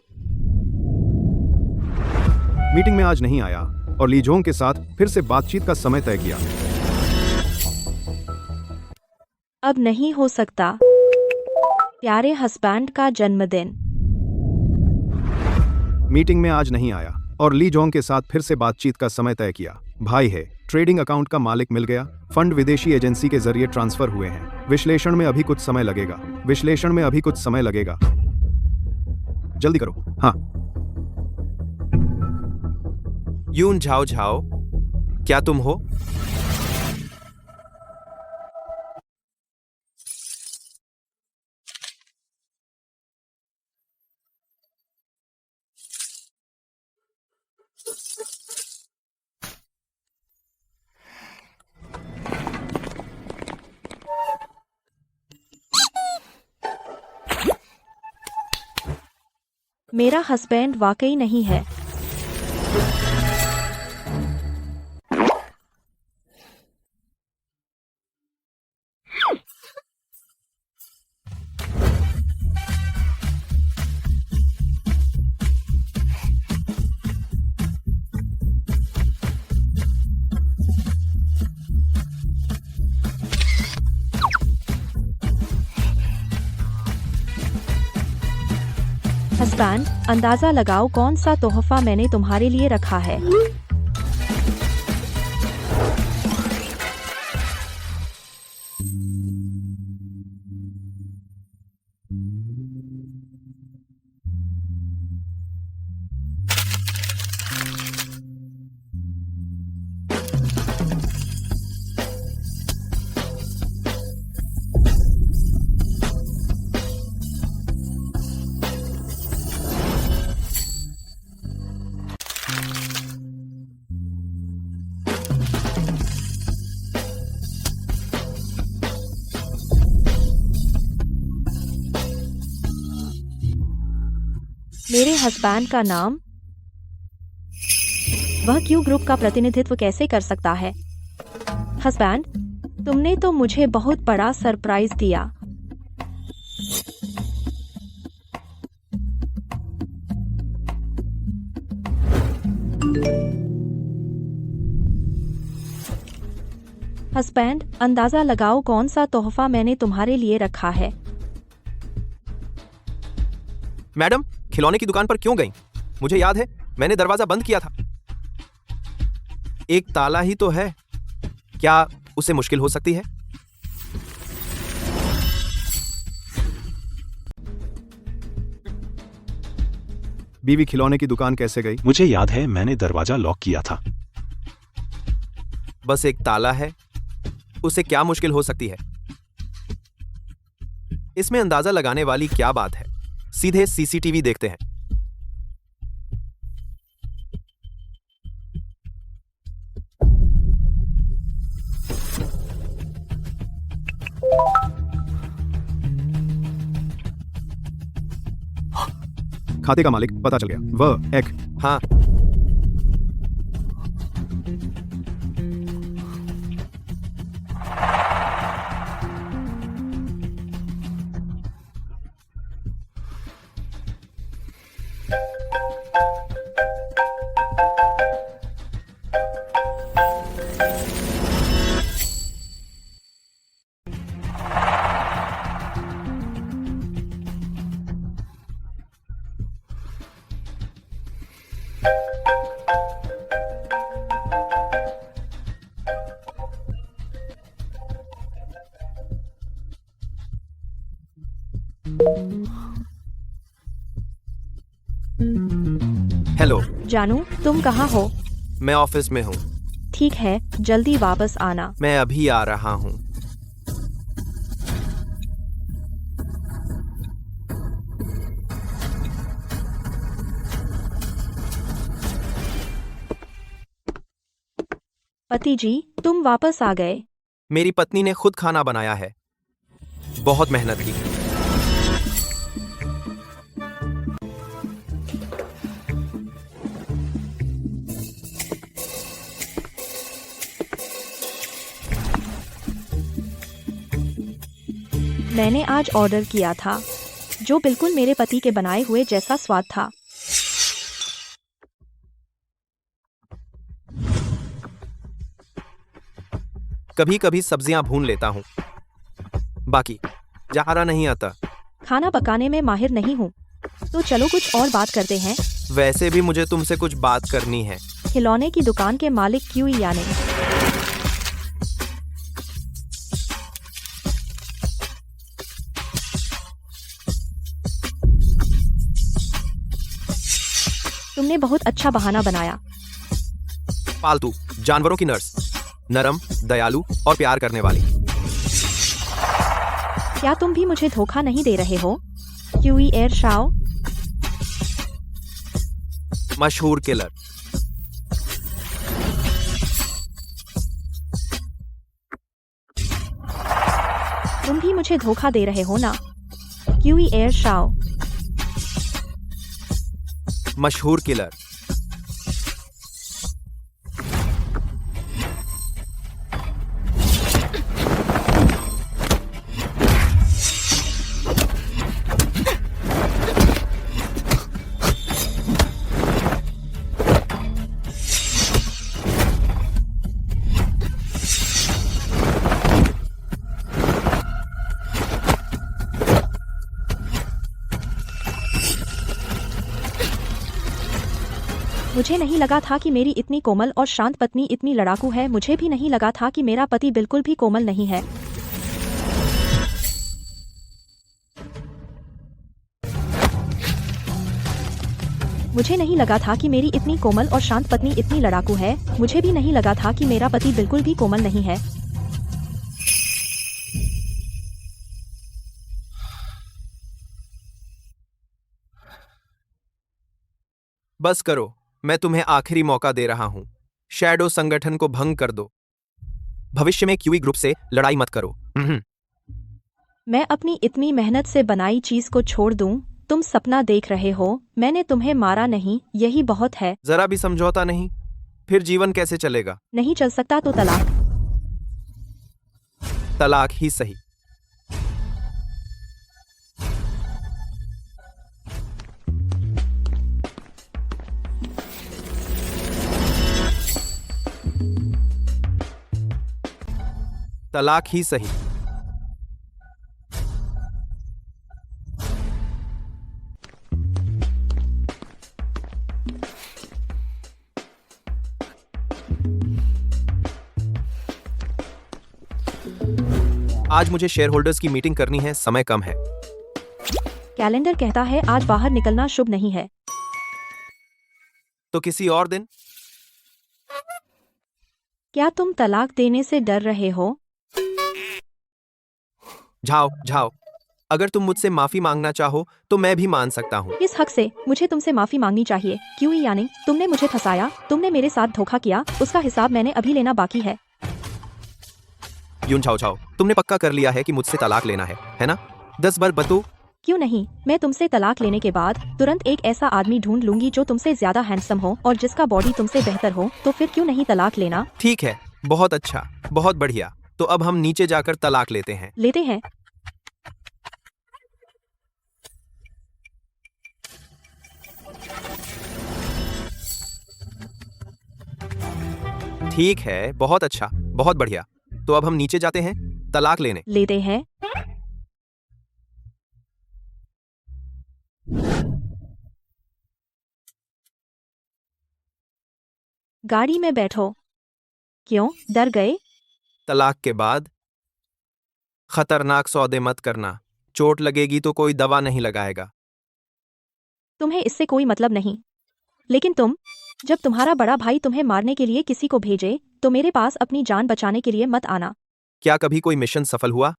C: मीटिंग में आज नहीं आया और लीजोंग के साथ फिर से बातचीत का समय तय किया।
A: अब नहीं हो सकता, प्यारे हस्बैंड का जन्मदिन।
C: मीटिंग में आज नहीं आया और ली जोंग के साथ फिर से बातचीत का समय तय किया। भाई है, ट्रेडिंग अकाउंट का मालिक मिल गया, फंड विदेशी एजेंसी के जरिए ट्रांसफर हुए हैं। विश्लेषण में अभी कुछ समय लगेगा, विश्लेषण में अभी कुछ समय लगेगा। जल्दी करो। हाँ।
D: यून झाओ झाओ, क्या तुम हो?
A: मेरा हस्बैंड वाकई नहीं है। हस्बैंड, अंदाजा लगाओ कौन सा तोहफा मैंने तुम्हारे लिए रखा है। मेरे हस्बैंड का नाम, वह क्यू ग्रुप का प्रतिनिधित्व कैसे कर सकता है? हस्बैंड, तुमने तो मुझे बहुत बड़ा सरप्राइज दिया। हस्बैंड, अंदाजा लगाओ कौन सा तोहफा मैंने तुम्हारे लिए रखा है।
D: मैडम, खिलौने की दुकान पर क्यों गई? मुझे याद है, मैंने दरवाजा बंद किया था। एक ताला ही तो है, क्या उसे मुश्किल हो सकती है?
C: बीवी खिलौने की दुकान कैसे गई?
I: मुझे याद है, मैंने दरवाजा लॉक किया था।
D: बस एक ताला है, उसे क्या मुश्किल हो सकती है? इसमें अंदाजा लगाने वाली क्या बात है? सीधे सीसीटीवी देखते हैं।
C: खाते का मालिक पता चल गया, वह एक।
D: हाँ, हेलो
A: जानू, तुम कहाँ हो?
D: मैं ऑफिस में हूँ।
A: ठीक है, जल्दी वापस आना।
D: मैं अभी आ रहा हूँ।
A: पति जी, तुम वापस आ गए।
D: मेरी पत्नी ने खुद खाना बनाया है, बहुत मेहनत की।
A: मैंने आज ऑर्डर किया था, जो बिल्कुल मेरे पति के बनाए हुए जैसा स्वाद था।
D: कभी कभी सब्जियां भून लेता हूँ, बाकी ज़्यादा नहीं आता।
A: खाना पकाने में माहिर नहीं हूँ, तो चलो कुछ और बात करते हैं।
D: वैसे भी मुझे तुमसे कुछ बात करनी है।
A: खिलौने की दुकान के मालिक क्यों यानी? तुमने बहुत अच्छा बहाना बनाया।
D: पालतू जानवरों की नर्स, नरम, दयालु और प्यार करने वाली।
A: क्या तुम भी मुझे धोखा नहीं दे रहे हो? क्यूई एयर शाओ,
D: मशहूर किलर।
A: तुम भी मुझे धोखा दे रहे हो ना? QE air Shao.
D: मशहूर किलर।
A: मुझे नहीं लगा था कि मेरी इतनी कोमल और शांत पत्नी इतनी लड़ाकू है। मुझे भी नहीं लगा था कि मेरा पति बिल्कुल भी कोमल नहीं है। मुझे नहीं लगा था कि मेरी इतनी कोमल और शांत पत्नी इतनी लड़ाकू है। मुझे भी नहीं लगा था कि मेरा पति बिल्कुल भी कोमल नहीं है।
D: बस करो, मैं तुम्हें आखिरी मौका दे रहा हूं। शैडो संगठन को भंग कर दो। भविष्य में क्यूई ग्रुप से लड़ाई मत करो।
A: मैं अपनी इतनी मेहनत से बनाई चीज को छोड़ दूं? तुम सपना देख रहे हो। मैंने तुम्हें मारा नहीं, यही बहुत है।
D: जरा भी समझौता नहीं, फिर जीवन कैसे चलेगा?
A: नहीं चल सकता तो तलाक।
D: तलाक ही सही। तलाक ही सही। आज मुझे शेयर होल्डर्स की मीटिंग करनी है, समय कम है।
A: कैलेंडर कहता है आज बाहर निकलना शुभ नहीं है।
D: तो किसी और दिन?
A: क्या तुम तलाक देने से डर रहे हो?
D: जाओ जाओ, अगर तुम मुझसे माफी मांगना चाहो तो मैं भी मान सकता हूँ।
A: इस हक से मुझे तुमसे माफी मांगनी चाहिए। क्यों यानी तुमने मुझे फंसाया, तुमने मेरे साथ धोखा किया, उसका हिसाब मैंने अभी लेना बाकी है।
D: यून छाओ छाओ, तुमने पक्का कर लिया है कि मुझसे तलाक लेना है ना? 10 बार बतो।
A: क्यों नहीं, मैं तुमसे तलाक लेने के बाद तुरंत एक ऐसा आदमी ढूंढ लूंगी जो तुमसे ज्यादा हैंडसम हो और जिसका बॉडी तुमसे बेहतर हो। तो फिर क्यों नहीं तलाक लेना?
D: ठीक है, बहुत अच्छा, बहुत बढ़िया। तो अब हम नीचे जाकर तलाक लेते हैं।
A: लेते हैं।
D: ठीक है, बहुत अच्छा, बहुत बढ़िया। तो अब हम नीचे जाते हैं तलाक लेने।
A: लेते हैं। गाड़ी में बैठो। क्यों, डर गए?
D: तलाक के बाद खतरनाक सौदे मत करना। चोट लगेगी तो कोई दवा नहीं लगाएगा।
A: तुम्हें इससे कोई मतलब नहीं। लेकिन जब तुम्हारा बड़ा भाई तुम्हें मारने के लिए किसी को भेजे तो मेरे पास अपनी जान बचाने के लिए मत आना।
D: क्या कभी कोई मिशन सफल हुआ?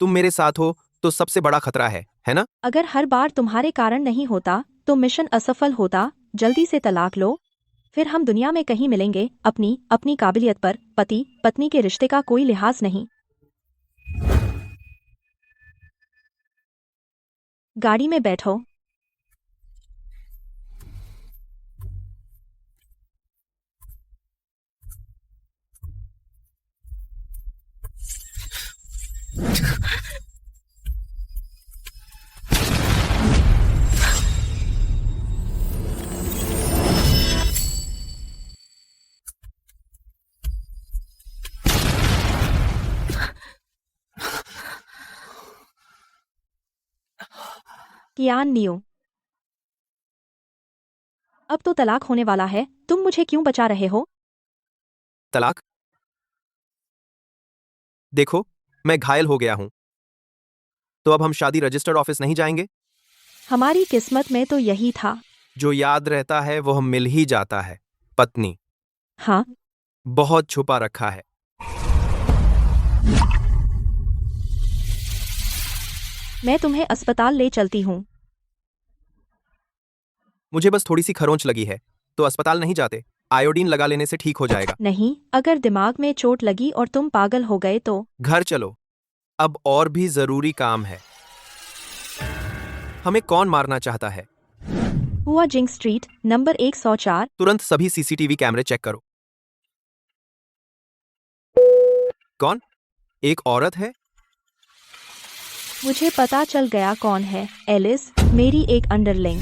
D: तुम मेरे साथ हो तो सबसे बड़ा खतरा है ना?
A: अगर हर बार तुम्हारे कारण नहीं होता तो मिशन असफल होता। जल्दी से तलाक लो, फिर हम दुनिया में कहीं मिलेंगे। अपनी काबिलियत पर पति पत्नी के रिश्ते का कोई लिहाज नहीं। गाड़ी में बैठो। कियान नियो, अब तो तलाक होने वाला है, तुम मुझे क्यों बचा रहे हो?
D: तलाक? देखो, मैं घायल हो गया हूं। तो अब हम शादी रजिस्टर्ड ऑफिस नहीं जाएंगे?
A: हमारी किस्मत में तो यही था।
D: जो याद रहता है वो हम मिल ही जाता है। पत्नी।
A: हाँ,
D: बहुत छुपा रखा है।
A: मैं तुम्हें अस्पताल ले चलती हूँ।
D: मुझे बस थोड़ी सी खरोंच लगी है, तो अस्पताल नहीं जाते। आयोडीन लगा लेने से ठीक हो जाएगा।
A: नहीं, अगर दिमाग में चोट लगी और तुम पागल हो गए तो?
D: घर चलो, अब और भी जरूरी काम है। हमें कौन मारना चाहता है?
A: हुआ जिंग स्ट्रीट नंबर 104।
D: तुरंत सभी सीसीटीवी कैमरे चेक करो। कौन? एक औरत है?
A: मुझे पता चल गया कौन है, एलिस, मेरी एक अंडरलिंग।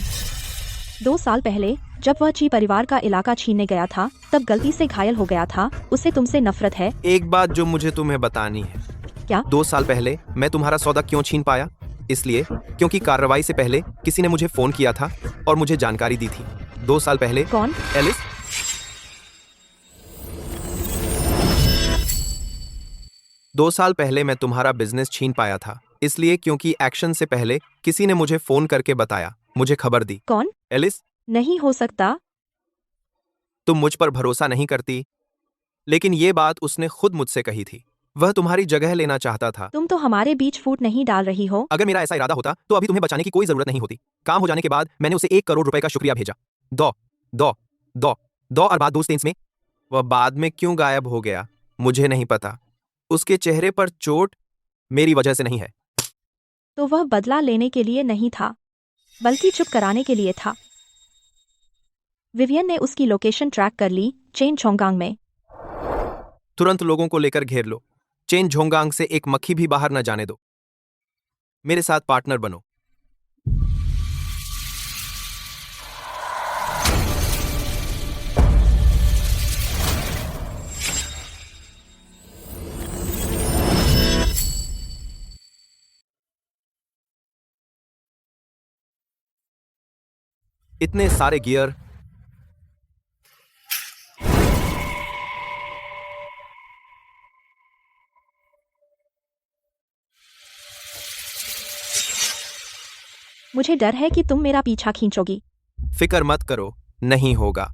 A: 2 साल पहले जब वह ची परिवार का इलाका छीनने गया था तब गलती से घायल हो गया था। उसे तुमसे नफरत है।
D: एक बात जो मुझे तुम्हें बतानी है।
A: क्या?
D: 2 साल पहले मैं तुम्हारा सौदा क्यों छीन पाया? इसलिए क्योंकि कार्रवाई से पहले किसी ने मुझे फोन किया था और मुझे जानकारी दी थी। 2 साल पहले।
A: कौन?
D: एलिस। 2 साल पहले मैं तुम्हारा बिजनेस छीन पाया था, इसलिए क्योंकि एक्शन से पहले किसी ने मुझे फोन करके बताया, मुझे खबर दी।
A: कौन?
D: एलिस।
A: नहीं हो सकता।
D: तुम मुझ पर भरोसा नहीं करती, लेकिन ये बात उसने खुद मुझसे कही थी। वह तुम्हारी जगह लेना चाहता था।
A: तुम तो हमारे बीच फूट नहीं डाल रही हो।
D: अगर मेरा ऐसा इरादा होता तो अभी तुम्हें बचाने की कोई जरूरत नहीं होती। काम हो जाने के बाद मैंने उसे 1 करोड़ रुपए का शुक्रिया भेजा। दो और बाद 2 स्टेन्स में। वह बाद में क्यों गायब हो गया मुझे नहीं पता। उसके चेहरे पर चोट मेरी वजह से नहीं है।
A: तो वह बदला लेने के लिए नहीं था, बल्कि चुप कराने के लिए था। विवियन ने उसकी लोकेशन ट्रैक कर ली, चेन झोंगांग में।
D: तुरंत लोगों को लेकर घेर लो। चेन झोंगांग से एक मक्खी भी बाहर न जाने दो। मेरे साथ पार्टनर बनो। इतने सारे गियर।
A: मुझे डर है कि तुम मेरा पीछा खींचोगी।
D: फिक्र मत करो, नहीं होगा।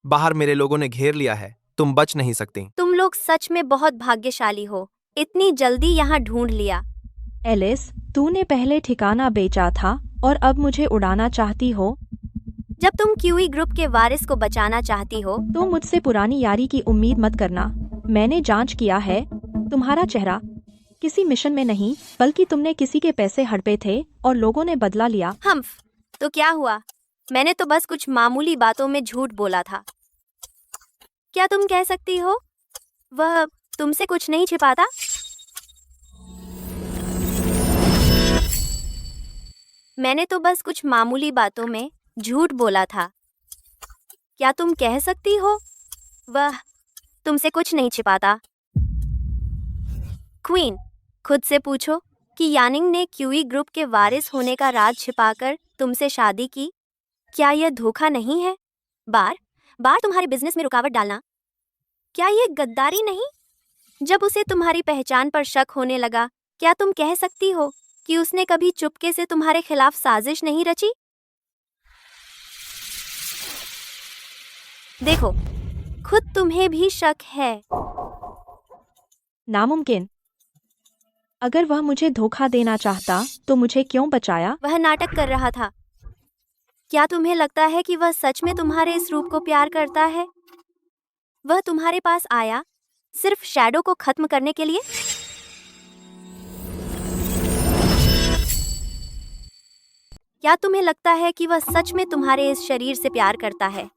D: बाहर मेरे लोगों ने घेर लिया है, तुम बच नहीं सकती।
J: तुम लोग सच में बहुत भाग्यशाली हो, इतनी जल्दी यहाँ ढूंढ लिया।
A: एलिस, तूने पहले ठिकाना बेचा था और अब मुझे उड़ाना चाहती हो।
J: जब तुम क्यूई ग्रुप के वारिस को बचाना चाहती हो
A: तो मुझसे पुरानी यारी की उम्मीद मत करना। मैंने जांच किया है, तुम्हारा चेहरा किसी मिशन में नहीं बल्कि तुमने किसी के पैसे हड़पे थे और लोगों ने बदला लिया।
J: हम्फ, तो क्या हुआ? मैंने तो बस कुछ मामूली बातों में झूठ बोला था। क्या तुम कह सकती हो वह तुमसे कुछ नहीं छिपाता? मैंने तो बस कुछ मामूली बातों में झूठ बोला था। क्या तुम कह सकती हो वह तुमसे कुछ नहीं छिपाता? क्वीन, खुद से पूछो कि यानिंग ने क्यूई ग्रुप के वारिस होने का राज छिपाकर तुमसे शादी की। क्या यह धोखा नहीं है? बार बार तुम्हारे बिजनेस में रुकावट डालना, क्या यह गद्दारी नहीं? जब उसे तुम्हारी पहचान पर शक होने लगा, क्या तुम कह सकती हो कि उसने कभी चुपके से तुम्हारे खिलाफ साजिश नहीं रची? देखो, खुद तुम्हें भी शक है।
A: नामुमकिन। अगर वह मुझे धोखा देना चाहता तो मुझे क्यों बचाया?
J: वह नाटक कर रहा था। क्या तुम्हें लगता है कि वह सच में तुम्हारे इस रूप को प्यार करता है? वह तुम्हारे पास आया सिर्फ शैडो को खत्म करने के लिए? क्या तुम्हें लगता है कि वह सच में तुम्हारे इस शरीर से प्यार करता है?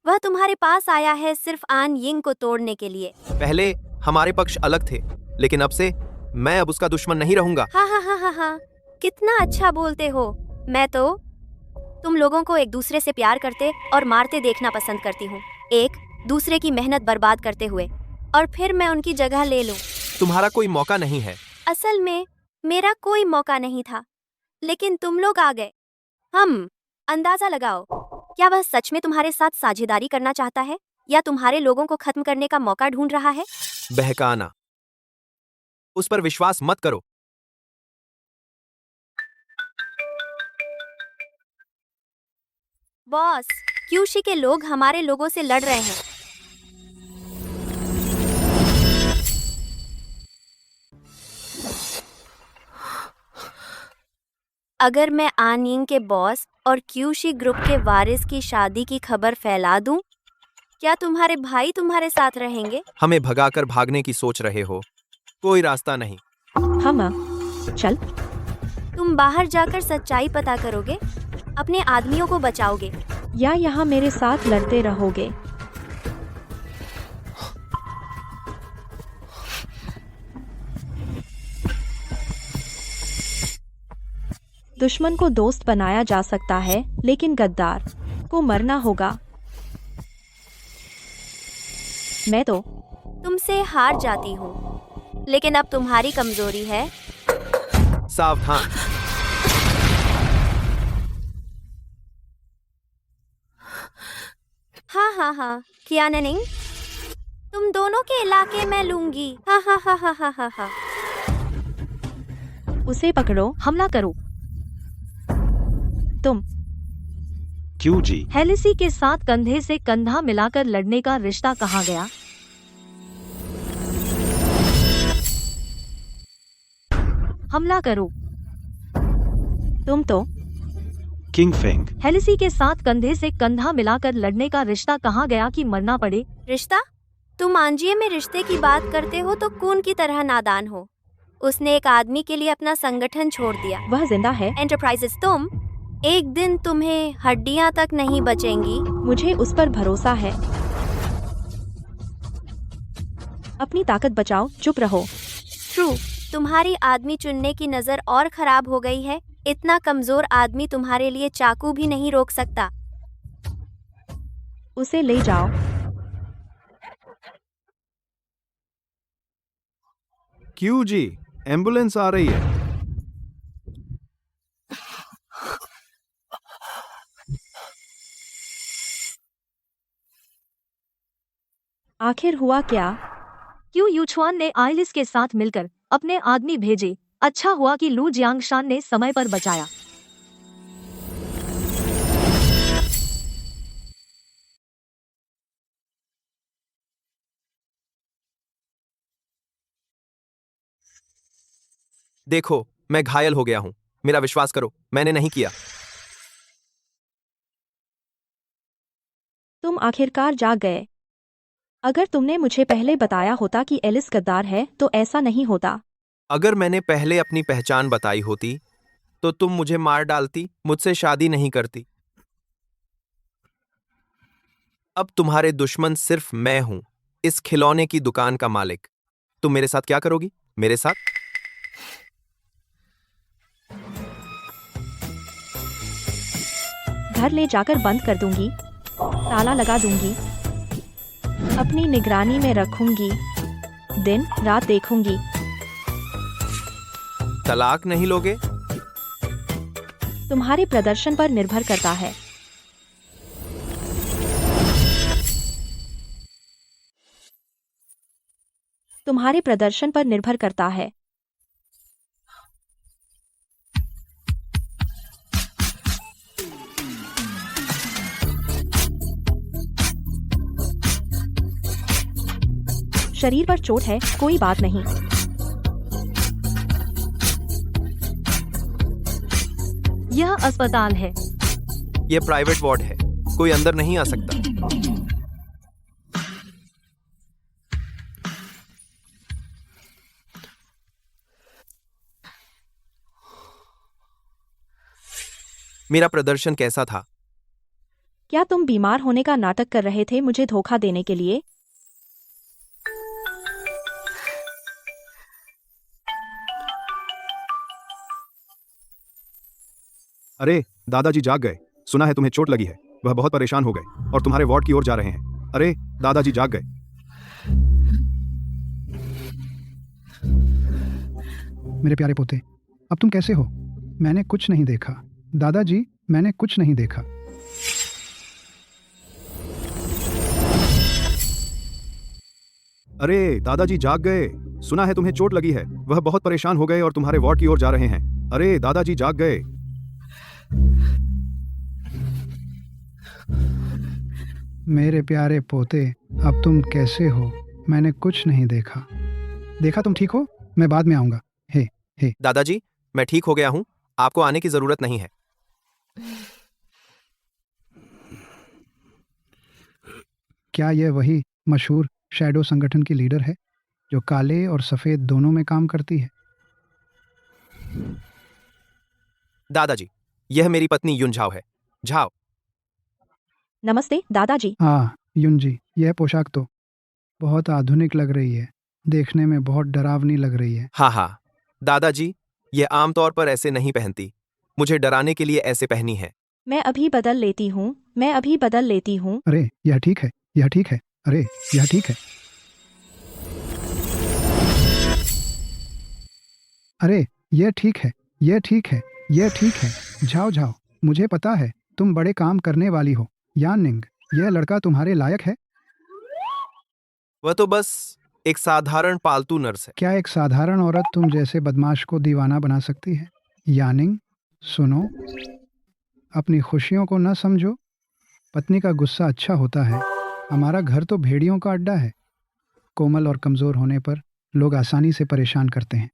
J: वह तुम्हारे पास आया है सिर्फ आन यिंग को तोड़ने के लिए।
D: पहले हमारे पक्ष अलग थे, लेकिन अब से मैं अब उसका दुश्मन नहीं रहूंगा।
J: हाँ, कितना अच्छा बोलते हो। मैं तो तुम लोगों को एक दूसरे से प्यार करते और मारते देखना पसंद करती हूँ, एक दूसरे की मेहनत बर्बाद करते हुए, और फिर मैं उनकी जगह ले लूं।
D: तुम्हारा कोई मौका नहीं है।
J: असल में मेरा कोई मौका नहीं था, लेकिन तुम लोग आ गए। अंदाजा लगाओ, क्या वह सच में तुम्हारे साथ साझेदारी करना चाहता है या तुम्हारे लोगों को खत्म करने का मौका ढूंढ रहा है?
D: बहकाना। उस पर विश्वास मत करो।
J: बॉस, क्यूशी के लोग हमारे लोगों से लड़ रहे हैं। अगर मैं आनिंग के बॉस और क्यूशी ग्रुप के वारिस की शादी की खबर फैला दूं, क्या तुम्हारे भाई तुम्हारे साथ रहेंगे?
D: हमें भगाकर भागने की सोच रहे हो? कोई रास्ता नहीं।
A: हम चल।
J: तुम बाहर जाकर सच्चाई पता करोगे, अपने आदमियों को बचाओगे,
A: या यहाँ मेरे साथ लड़ते रहोगे? दुश्मन को दोस्त बनाया जा सकता है, लेकिन गद्दार को मरना होगा। मैं तो
J: तुमसे हार जाती हूँ, लेकिन अब तुम्हारी कमजोरी है।
D: सावधान।
J: हाँ, यानिंग, तुम दोनों के इलाके में लूंगी। हा।
A: उसे पकड़ो,
B: हमला करो।
A: तुम
I: क्यों जी?
B: हेलिसी के साथ कंधे से कंधा मिलाकर लड़ने का रिश्ता कहाँ गया? हमला करो।
A: तुम तो
I: किंग फेंग।
B: हेलिसी के साथ कंधे से कंधा मिलाकर लड़ने का रिश्ता कहाँ गया कि मरना पड़े?
J: रिश्ता? तुम आंजिए में रिश्ते की बात करते हो तो कून की तरह नादान हो। उसने एक आदमी के लिए अपना संगठन छोड़ दिया।
A: वह जिंदा है।
J: एंटरप्राइजेस, तुम एक दिन तुम्हें हड्डियां तक नहीं बचेंगी।
A: मुझे उस पर भरोसा है। अपनी ताकत बचाओ, चुप रहो।
J: ट्रू, तुम्हारी आदमी चुनने की नजर और खराब हो गई है। इतना कमजोर आदमी तुम्हारे लिए चाकू भी नहीं रोक सकता।
A: उसे ले जाओ।
C: क्यों जी, एम्बुलेंस आ रही है।
A: आखिर हुआ क्या?
B: क्यों यूछुआन ने आइलिस के साथ मिलकर अपने आदमी भेजे। अच्छा हुआ कि लू जियांगशान ने समय पर बचाया।
D: देखो, मैं घायल हो गया हूँ। मेरा विश्वास करो, मैंने नहीं किया।
A: तुम आखिरकार जाग गए। अगर तुमने मुझे पहले बताया होता कि एलिस गद्दार है तो ऐसा नहीं होता।
D: अगर मैंने पहले अपनी पहचान बताई होती तो तुम मुझे मार डालती, मुझसे शादी नहीं करती। अब तुम्हारे दुश्मन सिर्फ मैं हूं, इस खिलौने की दुकान का मालिक। तुम मेरे साथ क्या करोगी? मेरे साथ
A: घर ले जाकर बंद कर दूंगी, ताला लगा दूंगी, अपनी निगरानी में रखूंगी, दिन रात देखूंगी।
D: तलाक नहीं लोगे?
A: तुम्हारे प्रदर्शन पर निर्भर करता है। तुम्हारे प्रदर्शन पर निर्भर करता है। शरीर पर चोट है, कोई बात नहीं।
B: यह अस्पताल है।
D: यह प्राइवेट वार्ड है, कोई अंदर नहीं आ सकता। मेरा प्रदर्शन कैसा था?
A: क्या तुम बीमार होने का नाटक कर रहे थे मुझे धोखा देने के लिए?
C: अरे दादाजी जाग गए। सुना है तुम्हें चोट लगी है। वह बहुत परेशान हो गए और तुम्हारे वार्ड की ओर जा रहे हैं। अरे दादाजी जाग गए।
F: मेरे प्यारे पोते, अब तुम कैसे हो? मैंने कुछ नहीं देखा। दादाजी, मैंने कुछ नहीं देखा।
C: अरे दादाजी जाग गए। सुना है तुम्हें चोट लगी है। वह बहुत परेशान हो गए और तुम्हारे वार्ड की ओर जा रहे हैं। अरे दादाजी जाग गए।
F: मेरे प्यारे पोते, अब तुम कैसे हो? मैंने कुछ नहीं देखा। देखा तुम ठीक हो? मैं बाद में आऊंगा। हे
D: दादाजी, मैं ठीक हो गया हूँ। आपको आने की जरूरत नहीं है।
F: क्या यह वही मशहूर शैडो संगठन की लीडर है जो काले और सफेद दोनों में काम करती है?
D: दादाजी, यह मेरी पत्नी युन झाओ है। झाओ।
A: नमस्ते दादाजी।
F: हाँ युन जी, यह पोशाक तो बहुत आधुनिक लग रही है, देखने में बहुत डरावनी लग रही है।
D: हाँ, दादाजी, यह आमतौर पर ऐसे नहीं पहनती, मुझे डराने के लिए ऐसे पहनी है।
A: मैं अभी बदल लेती हूँ।
F: अरे यह ठीक है, यह ठीक है, अरे यह ठीक है, अरे यह ठीक है, यह ठीक है, यह ठीक है। जाओ जाओ, मुझे पता है तुम बड़े काम करने वाली हो। यानिंग, यह लड़का तुम्हारे लायक है?
D: वह तो बस एक साधारण पालतू नर्स है।
F: क्या एक साधारण औरत तुम जैसे बदमाश को दीवाना बना सकती है? यानिंग सुनो, अपनी खुशियों को न समझो। पत्नी का गुस्सा अच्छा होता है। हमारा घर तो भेड़ियों का अड्डा है। कोमल और कमजोर होने पर लोग आसानी से परेशान करते हैं।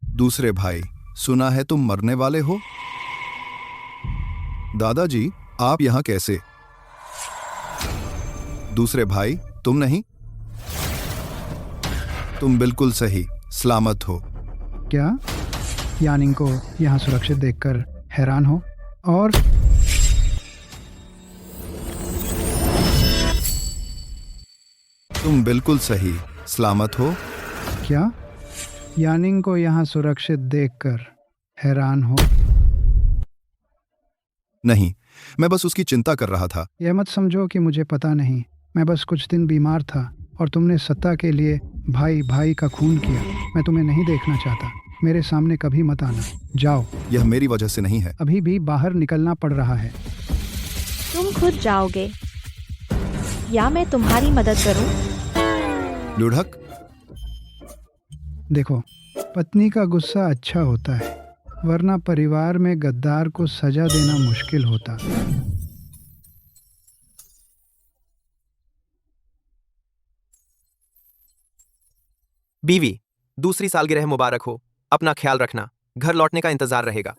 G: दूसरे भाई, सुना है तुम मरने वाले हो? दादाजी, आप यहाँ कैसे? दूसरे भाई, तुम नहीं? तुम बिल्कुल सही, सलामत हो।
F: क्या यानिंग को यहाँ सुरक्षित देखकर हैरान हो? और
G: तुम बिल्कुल सही, सलामत हो।
F: क्या यानिंग को यहाँ सुरक्षित देखकर हैरान हो?
G: नहीं, मैं बस उसकी चिंता कर रहा था।
F: यह मत समझो कि मुझे पता नहीं। मैं बस कुछ दिन बीमार था और तुमने सत्ता के लिए भाई भाई का खून किया। मैं तुम्हें नहीं देखना चाहता। मेरे सामने कभी मत आना। जाओ।
G: यह मेरी वजह से नहीं है।
F: अभी भी बाहर निकलना पड़ रहा है।
A: तुम खुद जाओगे या मैं तुम्हारी मदद करूं?
G: लुढ़क,
F: देखो, पत्नी का गुस्सा अच्छा होता है, वरना परिवार में गद्दार को सजा देना मुश्किल होता।
D: बीवी, दूसरी सालगिरह मुबारक हो। अपना ख्याल रखना, घर लौटने का इंतजार रहेगा।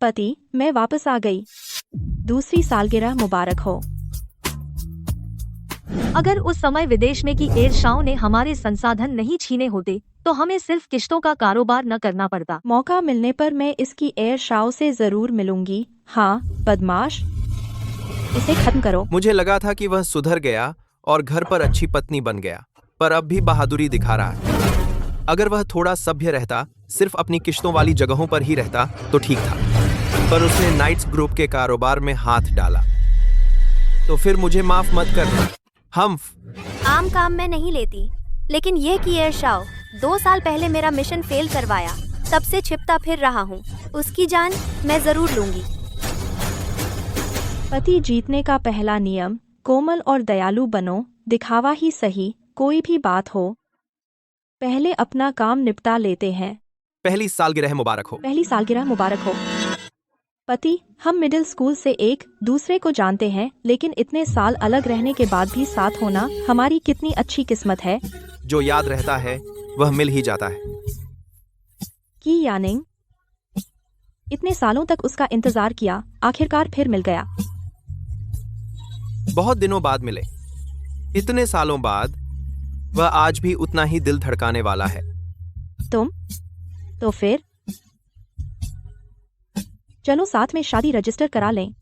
A: पति, मैं वापस आ गई। दूसरी सालगिरह मुबारक हो।
B: अगर उस समय विदेश में की एयरशाओं ने हमारे संसाधन नहीं छीने होते तो हमें सिर्फ किश्तों का कारोबार न करना पड़ता।
A: मौका मिलने पर मैं इसकी एयरशाओ से जरूर मिलूंगी। हाँ बदमाश, इसे खत्म करो।
D: मुझे लगा था कि वह सुधर गया और घर पर अच्छी पत्नी बन गया, पर अब भी बहादुरी दिखा रहा है। अगर वह थोड़ा सभ्य रहता, सिर्फ अपनी किश्तों वाली जगहों पर ही रहता तो ठीक था, पर उसने नाइट्स ग्रुप के कारोबार में हाथ डाला। तो फिर मुझे माफ मत करना।
J: आम काम मैं नहीं लेती, लेकिन ये कि एयरशाओ 2 साल पहले मेरा मिशन फेल करवाया, तब से छिपता फिर रहा हूँ। उसकी जान मैं जरूर लूंगी।
A: पति जीतने का पहला नियम, कोमल और दयालु बनो। दिखावा ही सही, कोई भी बात हो, पहले अपना काम निपटा लेते हैं।
D: पहली सालगिरह मुबारक हो।
A: पहली सालगिरह मुबारक हो। पति, हम मिडिल स्कूल से एक दूसरे को जानते हैं, लेकिन इतने साल अलग रहने के बाद भी साथ होना हमारी कितनी अच्छी किस्मत है।
D: जो याद रहता है वह मिल ही जाता है।
A: कि यानिंग, इतने सालों तक उसका इंतजार किया, आखिरकार फिर मिल गया।
D: बहुत दिनों बाद मिले, इतने सालों बाद वह आज भी उतना ही दिल धड़काने वाला है।
A: तुम तो फिर चलो साथ में शादी रजिस्टर करा लें।